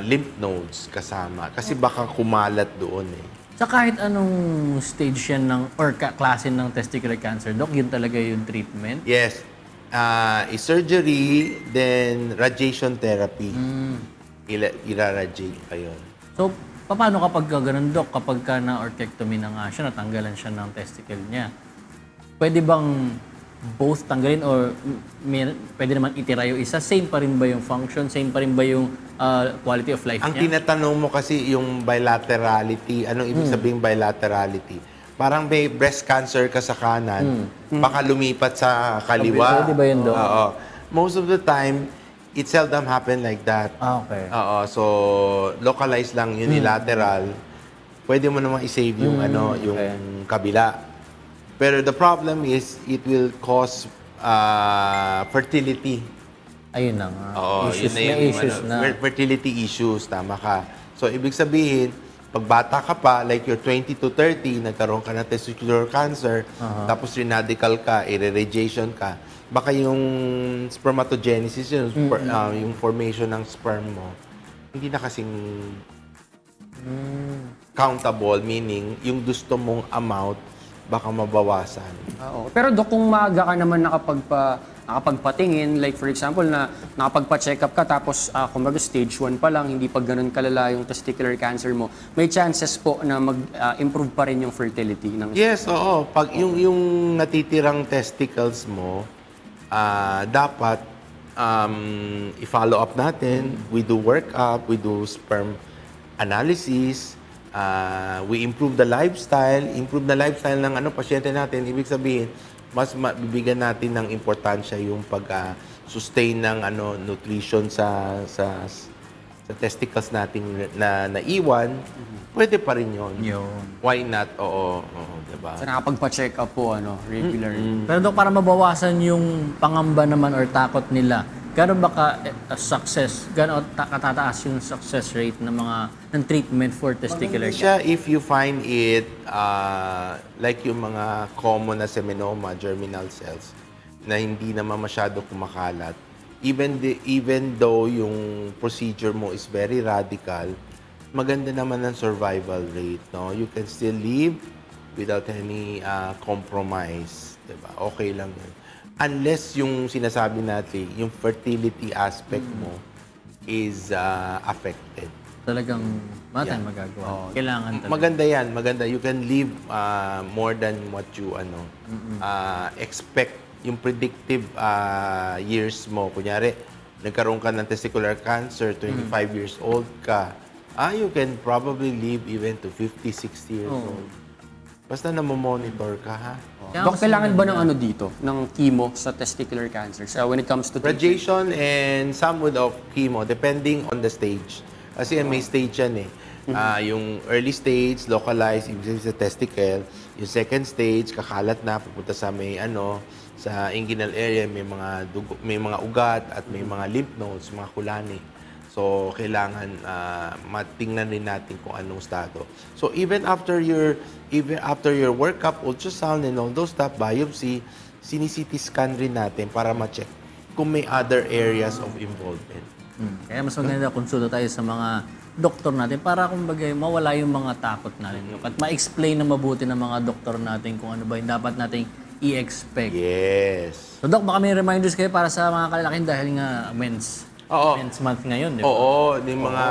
lymph nodes kasama. Kasi baka kumalat doon eh. Sa kahit anong stage yan or klase ng testicular cancer, Doc, yun talaga yung treatment? Yes. Surgery, then radiation therapy. Iraradiate pa yun. So, paano kapag ganun, Doc? Kapag ka na-orchectomy na nga siya, natanggalan siya ng testicle niya, pwede bang both tanggalin or pwede naman itira yung isa? Same pa rin ba yung function? Same pa rin ba yung quality of life Ang niya? tinatanong mo kasi yung bilaterality. Anong ibig sabihin bilaterality? Parang may breast cancer ka sa kanan, baka lumipat sa kaliwa. Pwede ba yun, Doc? Oo. Most of the time, it seldom happen like that. Okay. Oo. So, localized lang, unilateral. Pwede mo namang i-save yung yung kabila. Pero the problem is, it will cause fertility. Ayun na nga. Oo, issues yun na yung issues na. fertility issues, tama ka. So, ibig sabihin, pag bata ka pa, like you're 20 to 30, nagkaroon ka ng testicular cancer, tapos radical ka, irradiation ka, baka yung spermatogenesis, yung formation ng sperm mo, hindi na kasing countable, meaning yung gusto mong amount, baka mabawasan. Oo. Pero Dok, kung maaga ka naman nakapagpatingin, like for example, na nakapagpa-check up ka tapos kumbaga stage 1 pa lang, hindi pa ganun kalala yung testicular cancer mo, may chances po na mag-improve pa rin yung fertility ng Yes, oo. Pag yung natitirang testicles mo, dapat i-follow up natin. We do workup, we do sperm analysis, we improve the lifestyle. Improve the lifestyle ng pasyente natin. Ibig sabihin, mas mabibigyan natin ng importansya yung pag-sustain ng nutrition sa testicles natin na naiwan. Pwede pa rin yun. Why not? Oo, diba? So, nakapagpa-check up po regularly. Pero Doc, para mabawasan yung pangamba naman or takot nila, gano'n ba katataas yung success rate ng treatment for testicular Maganda cancer? siya if you find it like yung mga common na seminoma, germinal cells, na hindi naman masyado kumakalat. Even though yung procedure mo is very radical, maganda naman ang survival rate. No? You can still live without any compromise. Diba? Okay lang yun. Unless yung sinasabi natin, yung fertility aspect mo is affected. Talagang matang magagawa. Kailangan talaga. Maganda yan, maganda. You can live more than what you expect. Yung predictive years mo. Kunyari, nagkaroon ka ng testicular cancer, 25 years old ka, you can probably live even to 50, 60 years old. Basta na-monitor ka, ha? Dok, kailangan ba ng dito? Ng chemo sa testicular cancer? So when it comes to Radiation and some wood of chemo, depending on the stage. Kasi may stage yan eh. Yung early stage, localized, ibig sabihin sa testicle. Yung second stage, kakalat na, pupunta sa sa inguinal area, may mga ugat at may mga lymph nodes, mga kulani. So, kailangan matingnan rin natin kung anong estado. So, even after your workup, ultrasound and all those stuff, biopsy, CT scan rin natin para ma-check kung may other areas of involvement. Kaya mas maganda konsulta tayo sa mga doktor natin para kumbaga mawala yung mga takot natin. At ma-explain na mabuti ng mga doktor natin kung ano ba yung dapat nating i-expect. Yes. So Doc, baka may reminders kayo para sa mga kalalaking dahil nga Men's Month ngayon, di ba? Oo, yung mga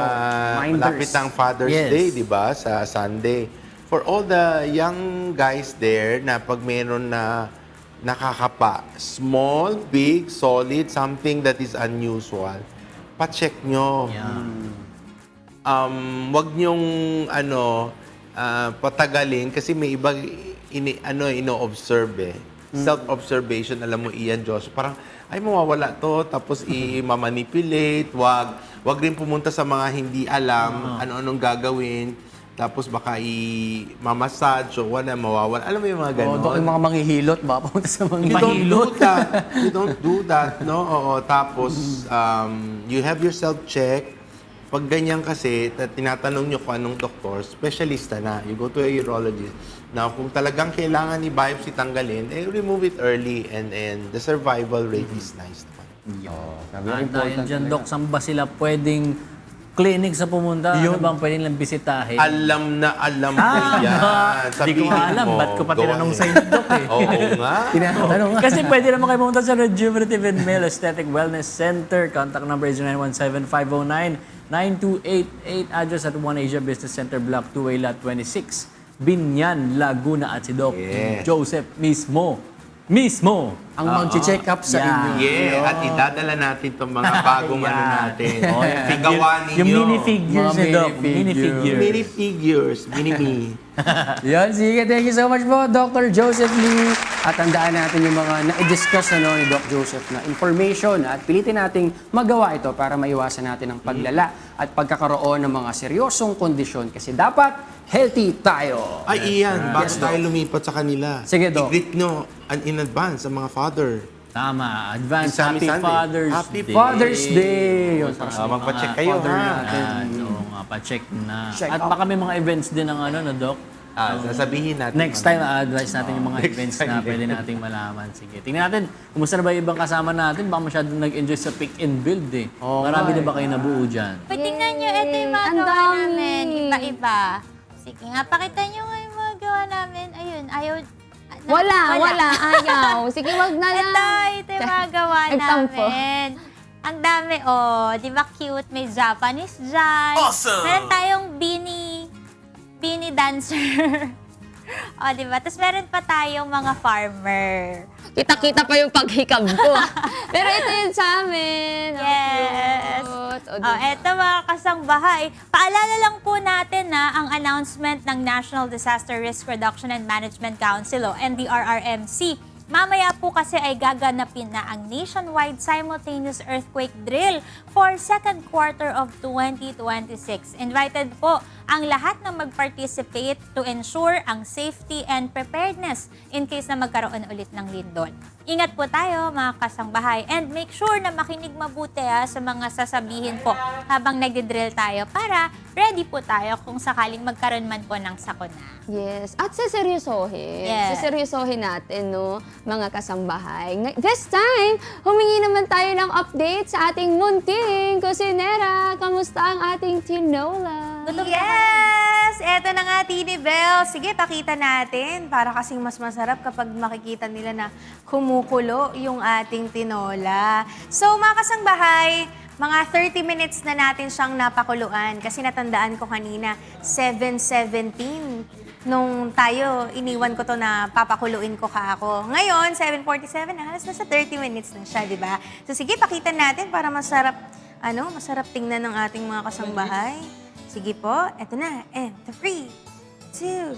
Minders. malapit ng Father's Yes. Day, di ba? Sa Sunday. For all the young guys there na pag meron na nakakapa, small, big, solid, something that is unusual, pa-check nyo. Yeah. Wag nyong patagalin kasi may iba ino-observe eh. Self-observation, alam mo Ian, Josh, parang ay mawawala to tapos i-manipulate, wag rin pumunta sa mga hindi alam ano-anong gagawin. Tapos baka i-massage o wala, mawawala. Alam mo yung mga Oh, gano'n? Dok, yung mga manghihilot, baka pumunta sa You don't do that. You don't do that, no? Oo, tapos you have your self-check. Pag ganyan kasi, tinatanong nyo kung anong doktor, specialista na. You go to a urologist. Now, kung talagang kailangan i-biopsy tanggalin, remove it early and the survival rate is nice naman. At dahil dyan, Doc, saan ba sila pwedeng clinic sa pumunta? Ano bang pwedeng lang bisitahin? Alam na alam ko yan. Hindi ko Sabihin alam. mo, Ba't ko pa go tinanong ahead. sa inyo, Doc eh? Oo nga. Tinatanong nga. Kasi pwede naman kayo pumunta sa Rejuvenative and Male Aesthetic Wellness Center. Contact number is 917-509-9288. Address at One Asia Business Center, Block 2A, Lot 26. Binyan, Laguna. At si Doc Yes. Joseph mismo. Ang mag-check up sa inyo. Yeah, at idadala natin itong mga bagong ano natin. Nagawa ninyo. Yung minifigures Mga ni Doc. minifigures. Minifigures. Mini-me. Yan, sige. Thank you so much po, Dr. Joseph Lee. At tandaan natin yung mga na-discuss ni Doc Joseph na information at pilitin nating magawa ito para maiwasan natin ang paglala at pagkakaroon ng mga seryosong kondisyon kasi dapat healthy tayo. Ay, Ian, bago tayo lumipat sa kanila. Sige, Doc. I-greet nyo in advance sa mga father. Tama. Advance Isang Happy Sunday. Father's Happy Day. Father's Day. Yun, para sa Magpa-check kayo, father ha? natin. Oo nga, pa-check na. Check At up. baka may mga events din ng ano, no, Doc? Sasabihin natin. Next time, advise natin yung mga events na pwede nating malaman. Sige, tingnan natin. Kumusta na ba yung ibang kasama natin? Baka masyadong nag-enjoy sa pick and build eh. Marami na ba kayo nabuo dyan? Tingnan nyo, ito yung mga Ang gawa dami. namin. Iba-iba. Sige nga, pakita nyo nga yung mga gawa namin. Ayun, ayaw. Wala, ayaw. Sige, wag na lang. Ito yung mga gawa Nagtampo. namin. Ang dami, di ba cute? May Japanese dyan. Awesome! Meron tayong beanie dancer. Di ba? Tapos meron pa tayong mga farmer. Kita-kita pa yung paghikab ko. Pero ito yun sa amin. Yes. Eto mga kasangbahay. Paalala lang po natin na ang announcement ng National Disaster Risk Reduction and Management Council o NDRRMC. Mamaya po kasi ay gaganapin na ang nationwide simultaneous earthquake drill for second quarter of 2026. Invited po ang lahat na mag-participate to ensure ang safety and preparedness in case na magkaroon ulit ng lindol. Ingat po tayo mga kasangbahay and make sure na makinig mabuti sa mga sasabihin po habang nagdi-drill tayo para ready po tayo kung sakaling magkaroon man po ng sakuna. Yes. At seseryosohin. Yes. Seseryosohin natin, no, mga kasambahay. This time, humingi naman tayo ng update sa ating munting kusinera. Kamusta ang ating tinola? Yes! Eto na nga, Tini Bell. Sige, pakita natin. Para kasing mas masarap kapag makikita nila na kumukulo yung ating tinola. So, mga kasangbahay, mga 30 minutes na natin siyang napakuluan. Kasi natandaan ko kanina, 7:17. Nung tayo, iniwan ko to na papakuluin ko ka ako. Ngayon, 7:47 na, halos nasa 30 minutes na siya, di ba? So, sige, pakita natin para masarap, masarap tingnan ng ating mga kasangbahay. Sige po, eto na. And 3, 2,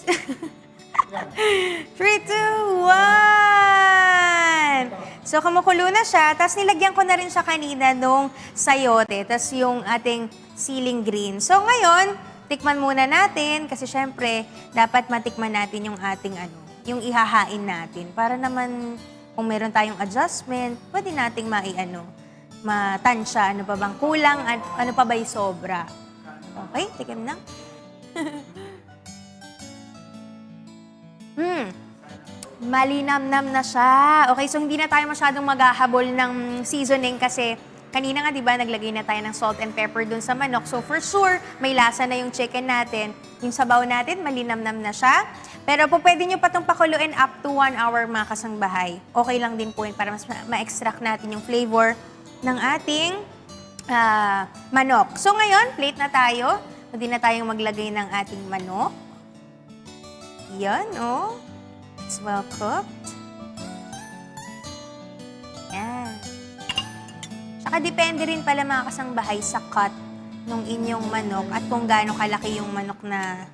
3, 2, 1! So, kumukulo na siya. Tapos, nilagyan ko na rin siya kanina nung sayote. Tapos, yung ating ceiling green. So, ngayon, tikman muna natin. Kasi, syempre, dapat matikman natin yung ating yung ihahain natin. Para naman, kung meron tayong adjustment, pwede nating matansya, ano pa bang kulang, at ano pa ba yung sobra. Okay, tikim na. Malinamnam na siya. Okay, so hindi na tayo masyadong maghahabol ng seasoning kasi Kanina nga, di ba, naglagay na tayo ng salt and pepper dun sa manok. So, for sure, may lasa na yung chicken natin. Yung sabaw natin, malinamnam na siya. Pero po, pwede nyo pa itong pakuluin up to 1 hour, mga kasangbahay. Okay lang din po yun para mas ma-extract natin yung flavor ng ating manok. So, ngayon, plate na tayo. Pwede na tayong maglagay ng ating manok. Yan, oh. It's well cooked. Yan. Saka depende rin pala mga kasangbahay sa cut ng inyong manok at kung gaano kalaki yung manok na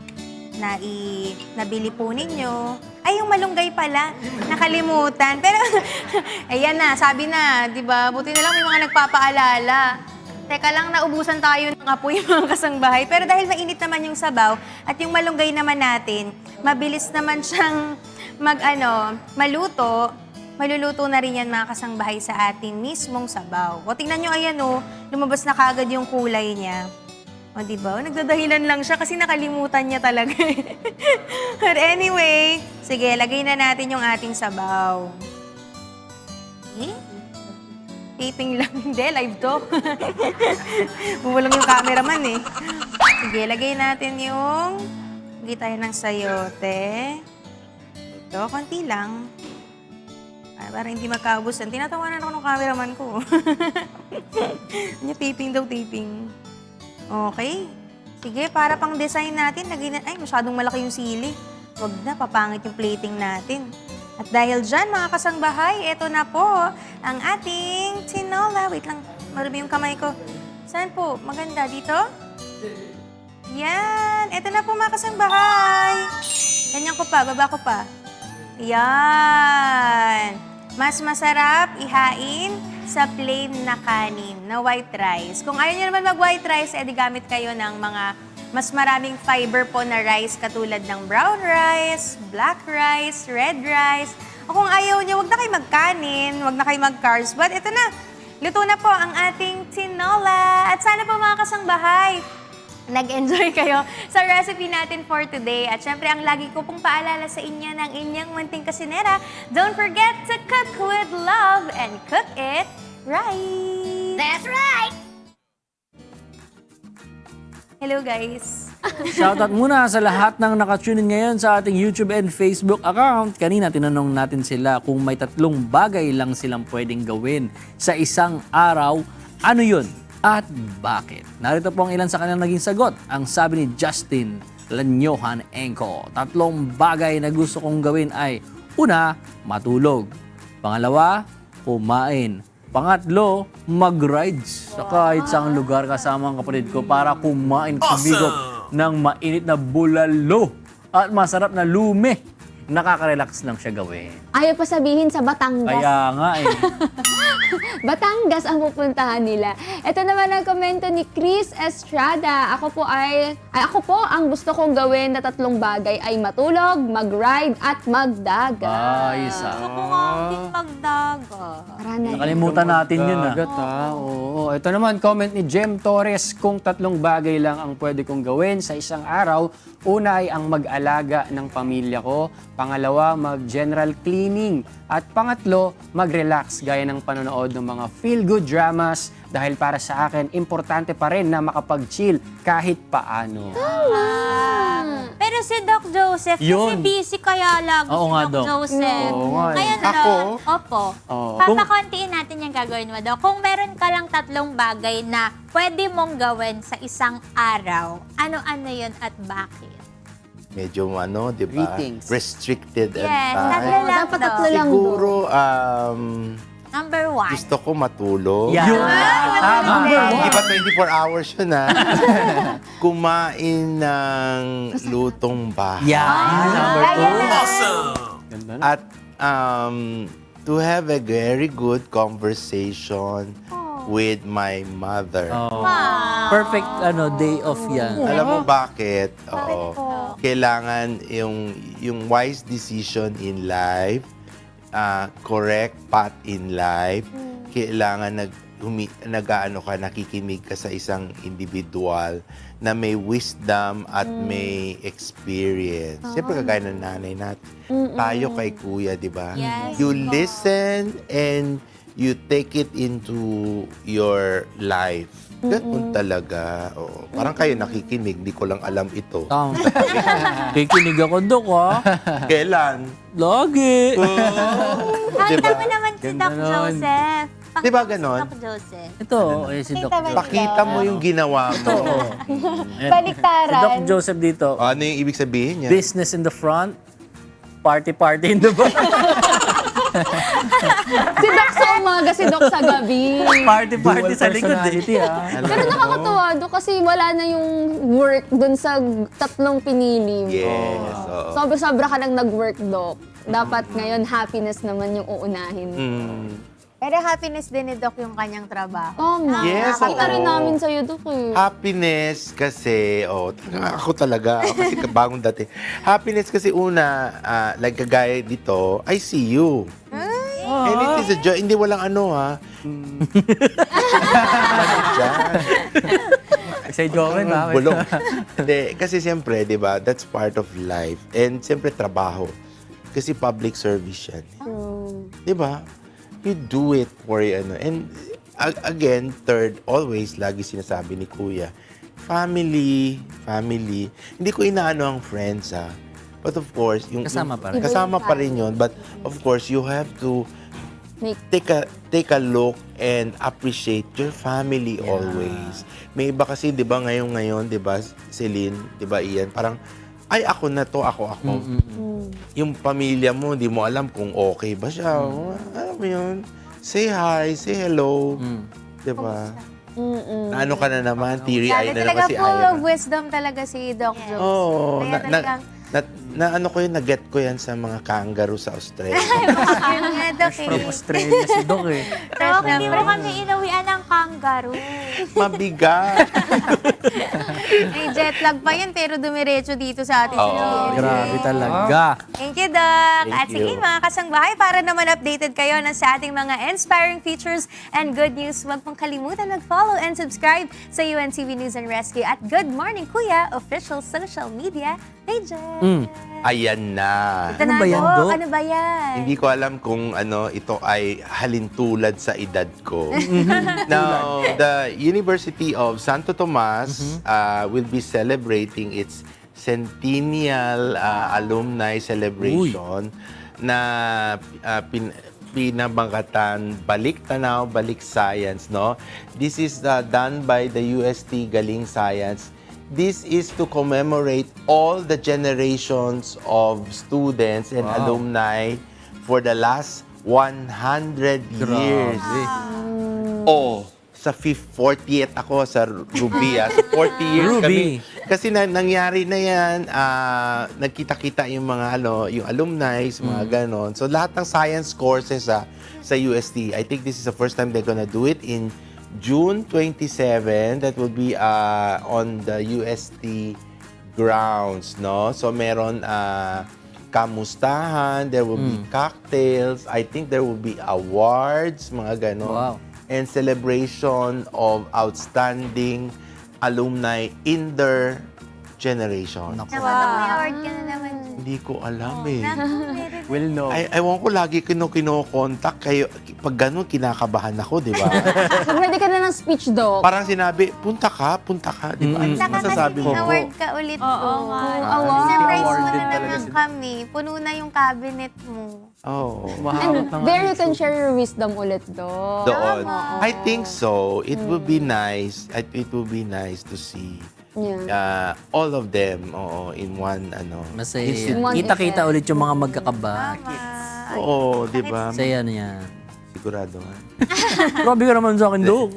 nabili po ninyo. Ay, yung malunggay pala. Nakalimutan. Pero, ayan na, sabi na, di ba? Buti na lang may mga nagpapaalala. Teka lang, naubusan tayo ng apoy mga kasangbahay. Pero dahil mainit naman yung sabaw at yung malunggay naman natin, mabilis naman siyang maluto. Maluluto na rin yan mga kasangbahay sa ating mismong sabaw. O tingnan nyo, ayan o, lumabas na kagad yung kulay niya. O diba? Nagdadahilan lang siya kasi nakalimutan niya talaga. But anyway, sige, lagay na natin yung ating sabaw. Eh? Taping lang. Hindi, live to. Bumulong yung cameraman eh. Sige, lagay natin yung... Lagay tayo ng sayote. Ito, konti lang. Para hindi magkaubusan. Tinatawanan ako ng cameraman ko. Taping daw, taping. Okay. Sige, para pang design natin, ay, masyadong malaki yung sili. Huwag na, papangit yung plating natin. At dahil dyan, mga kasangbahay, eto na po ang ating tinola. Wait lang, marumi yung kamay ko. Saan po? Maganda. Dito? Yan. Eto na po, mga kasangbahay. Ganyan ko pa, baba ko pa. Yan. Mas masarap ihain sa plain na kanin, na white rice. Kung ayaw nyo naman mag-white rice, edi gamit kayo ng mga mas maraming fiber po na rice katulad ng brown rice, black rice, red rice. O kung ayaw nyo, huwag na kayo magkanin, huwag na kayo mag-carbs. But ito na, luto na po ang ating tinola. At sana po mga kasangbahay, nag-enjoy kayo sa recipe natin for today. At syempre, ang lagi ko pong paalala sa inyo ng inyong munting kasinera, don't forget to cook with love and cook it right. That's right! Hello guys! Shoutout muna sa lahat ng nakatune in ngayon sa ating YouTube and Facebook account. Kanina tinanong natin sila kung may 3 bagay lang silang pwedeng gawin sa isang araw. Ano yun? At bakit? Narito po ang ilan sa kanilang naging sagot. Ang sabi ni Justin Lanyohan Engko, 3 bagay na gusto kong gawin ay: una, matulog. Pangalawa, kumain. Pangatlo, mag-rides sa kahit saang lugar kasama ang kapatid ko para kumain kumigop ng mainit na bulalo at masarap na lume. Nakaka-relax lang siya gawin. Ayaw pa sabihin sa Batangas. Kaya nga eh. Batangas ang pupuntahan nila. Ito naman ang komento ni Chris Estrada. Ako po ang gusto kong gawin na 3 bagay ay matulog, mag-ride at magdagat. Isa. Gusto ko nga din magdaga. Nakalimutan natin yun ah. Dagat, Oo. Ito naman, comment ni Jem Torres, kung 3 bagay lang ang pwede kong gawin sa isang araw. Una ay ang mag-alaga ng pamilya ko. Pangalawa, mag-general cleaning. At pangatlo, mag-relax gaya ng panonood ng mga feel-good dramas dahil para sa akin, importante pa rin na makapag-chill kahit paano. Pero si Doc Joseph, kasi Yun. busy kaya lagi Oo si nga, Doc Doc. Joseph. Oo nga eh. Ngayon, Ako? Opo. Oo. Papakontiin natin yung gagawin mo, Doc. Kung meron ka lang 3 bagay na pwede mong gawin sa isang araw, ano-ano yun at bakit? Medyo di ba? Greetings. Restricted and Yes, time. tatlo lang, Dapat Doc. 3 lang. Siguro, Number 1. gusto ko matulog. Yan. Tama. Hindi pa 24 hours yun, ha? Kumain ng lutong bahay. Yan. Number 2. Ganda na. At to have a very good conversation with my mother. Perfect day off yan. Alam mo bakit? Oo. Kailangan yung wise decision in life, correct path in life, kailangan nakikinig ka sa isang individual na may wisdom at may experience. Siyempre kagaya ng nanay natin. Tayo kay kuya, di ba? Yes You po. listen and you take it into your life. Ganun talaga. Oo. Parang kayo nakikinig, di ko lang alam ito. Tama. Kikinig ako, Dok, ha? Kailan? Lagi. Pakita mo naman si Ganda Doc nun. Joseph. Pakita Diba mo si ganon? Doc Joseph. Ito, si Doc. Pakita mo si Pakita mo yung ginawa mo. Ayan. Baliktaran. Si Doc Joseph dito. Ano yung ibig sabihin niya? Business in the front, party in the back. Si Doc sa umaga, si Doc sa gabi. Party Dual sa likod eh. personality, Pero nakakatuwa do kasi wala na yung work dun sa tatlong pinili mo. Yes. Oo. Sobra-sobra ka lang nag-work, Doc. Dapat ngayon happiness naman yung uunahin. Pero happiness din ni Doc yung kanyang trabaho. Tama. Yes, Nakita rin oo. namin sa'yo, Doc eh. Happiness kasi, ako talaga, kasi bagong dati. Happiness kasi una, kagaya dito, I see you. And it is a joy. Hindi walang ano, ha? Say Joven, ha? Bulong. Hindi, kasi siyempre, di ba, that's part of life. And siyempre, trabaho. Kasi public service yan. Di ba? You do it for, and again, third, always, lagi sinasabi ni Kuya, family. Hindi ko inaano ang friends, ha? But of course, Kasama pa rin. Kasama pa rin yun. But of course, you have to take a look and appreciate your family always. May iba kasi, 'di ba, ngayon, 'di ba, Celine, 'di ba, Ian, parang ay ako na to, ako. Yung pamilya mo, hindi mo alam kung okay ba siya. Alam mo yun? Say hi, say hello. 'Di ba? Ano ka na naman, teary-eye na naman Talaga si full Aya. of wisdom talaga si Doc Joseph. Oo, Kaya talagang, ano ko yun, na-get ko yan sa mga kangaroo sa Australia. yun nga, Doc From eh. Australia si Doc eh. Doc, hindi mo kami inuwian ng kangaroo. Mabigat. May jet lag pa yun, pero dumiretso dito sa atin. Grabe talaga. Thank you, Doc. Thank At sige, you. mga kasangbahay, para naman updated kayo sa ating mga inspiring features and good news, huwag pong kalimutan mag-follow and subscribe sa UNTV News and Rescue at Good Morning Kuya official social media pages. Ayan na. Ito na, Ano ba yan, Doc? Doc? Ano ba yan? Hindi ko alam kung ito ay halintulad sa edad ko. Now, the University of Santo Tomas will be celebrating its centennial alumni celebration na pinabangkatan Balik Tanaw, Balik Science, no? This is done by the UST Galing Science. This is to commemorate all the generations of students and alumni for the last 100 years. Sa 40th ako sa Ruby. Sa 40 years Ruby. kami. Kasi nangyari na yan, nagkita-kita yung mga yung alumni, mga ganon. So lahat ng science courses sa UST, I think this is the first time they're gonna do it in June 27. That will be on the UST grounds, no? So meron kamustahan, there will be cocktails, I think there will be awards, mga ganon. Wow. And celebration of outstanding alumni in their generation. Naku, may award ka na naman. Hindi ko alam eh. Will know. Ewan ko, lagi kino-contact kayo. Pag ganun, kinakabahan ako, di ba? Mag-ready ka na ng speech, Doc. Parang sinabi, punta ka, di ba? Ano masasabi mo? Award ka ulit Oo po. nga. Award. Surprise mo Awarded na talaga naman si- kami. Puno na yung cabinet mo. Oh. Mahawak na nga. There you can share your wisdom ulit, Doc. Doon. I think so. It would be nice. It would be nice to see Yeah. all of them in one Masaya institute. yan. Kita-kita ulit yung mga magkakabak. Oo, di ba? Masaya na yan. Sigurado nga. Grabe ka naman sa akin, Doc.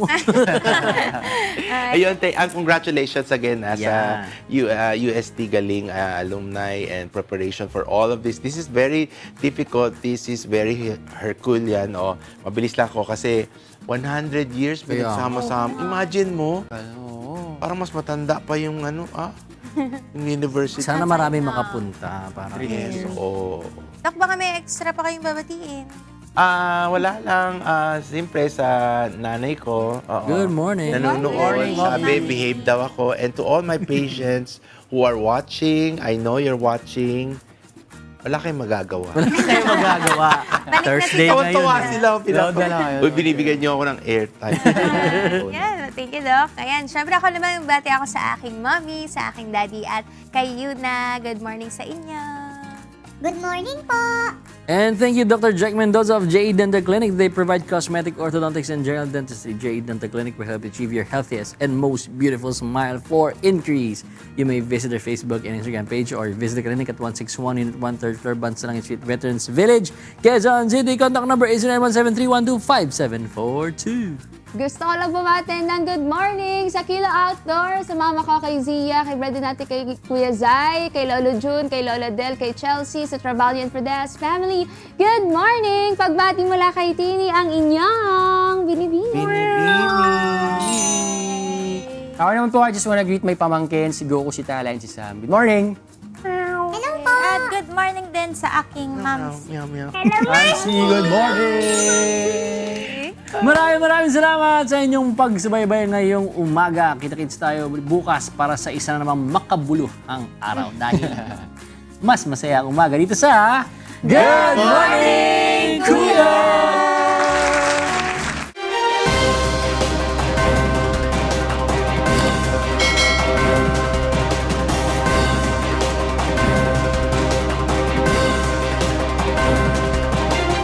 Ayun, congratulations again sa Yeah. UST Galing alumni and preparation for all of this. This is very difficult. This is very Herculean. Mabilis lang ako kasi 100 years pinagsama-sama. Imagine mo, parang mas matanda pa yung yung university. Sana marami makapunta. Para Yes, oo. Doc, baka may extra pa kayong babatiin. Wala lang. Siyempre sa nanay ko. Good morning. Nanonood. Sabi, behave daw ako. And to all my patients who are watching, I know you're watching, wala kayong magagawa. Wala kayo magagawa. Thursday ngayon. Tuwa sila. Load na lang kayo. Uy, binibigyan niyo ako ng airtime. Yan, thank you, Doc. Ayan, syempre ako naman, bati ako sa aking mommy, sa aking daddy, at kay Yuna. Good morning sa inyo. Good morning po! And thank you, Dr. Jack Mendoza of JE Dental Clinic. They provide cosmetic, orthodontics, and general dentistry. JE Dental Clinic will help you achieve your healthiest and most beautiful smile for increase. You may visit their Facebook and Instagram page or visit the clinic at 161 Unit 1 3rd floor, Bansalangin Street, Veterans Village, Quezon City. Contact number is 0917-312-5742. Gusto ko lang bumati ng good morning sa Kilo Outdoor, sa mama ko, kay Zia, kay brother natin, kay Kuya Zai, kay Lolo June, kay Lola Del, kay Chelsea, sa Trabalian Perdes family. Good morning! Pagbati mula kay Tini, ang inyong binibini. Ako naman po, I just wanna greet my pamangkin, si Goku, si Tala, and si Sam. Good morning! Hello po! At good morning din sa aking moms. Nancy, good morning! Maraming salamat sa inyong pagsubaybay ngayong umaga. Kita-kits tayo bukas para sa isa na namang makabuluh ang araw. Dahil mas masaya ang umaga dito sa Good Morning!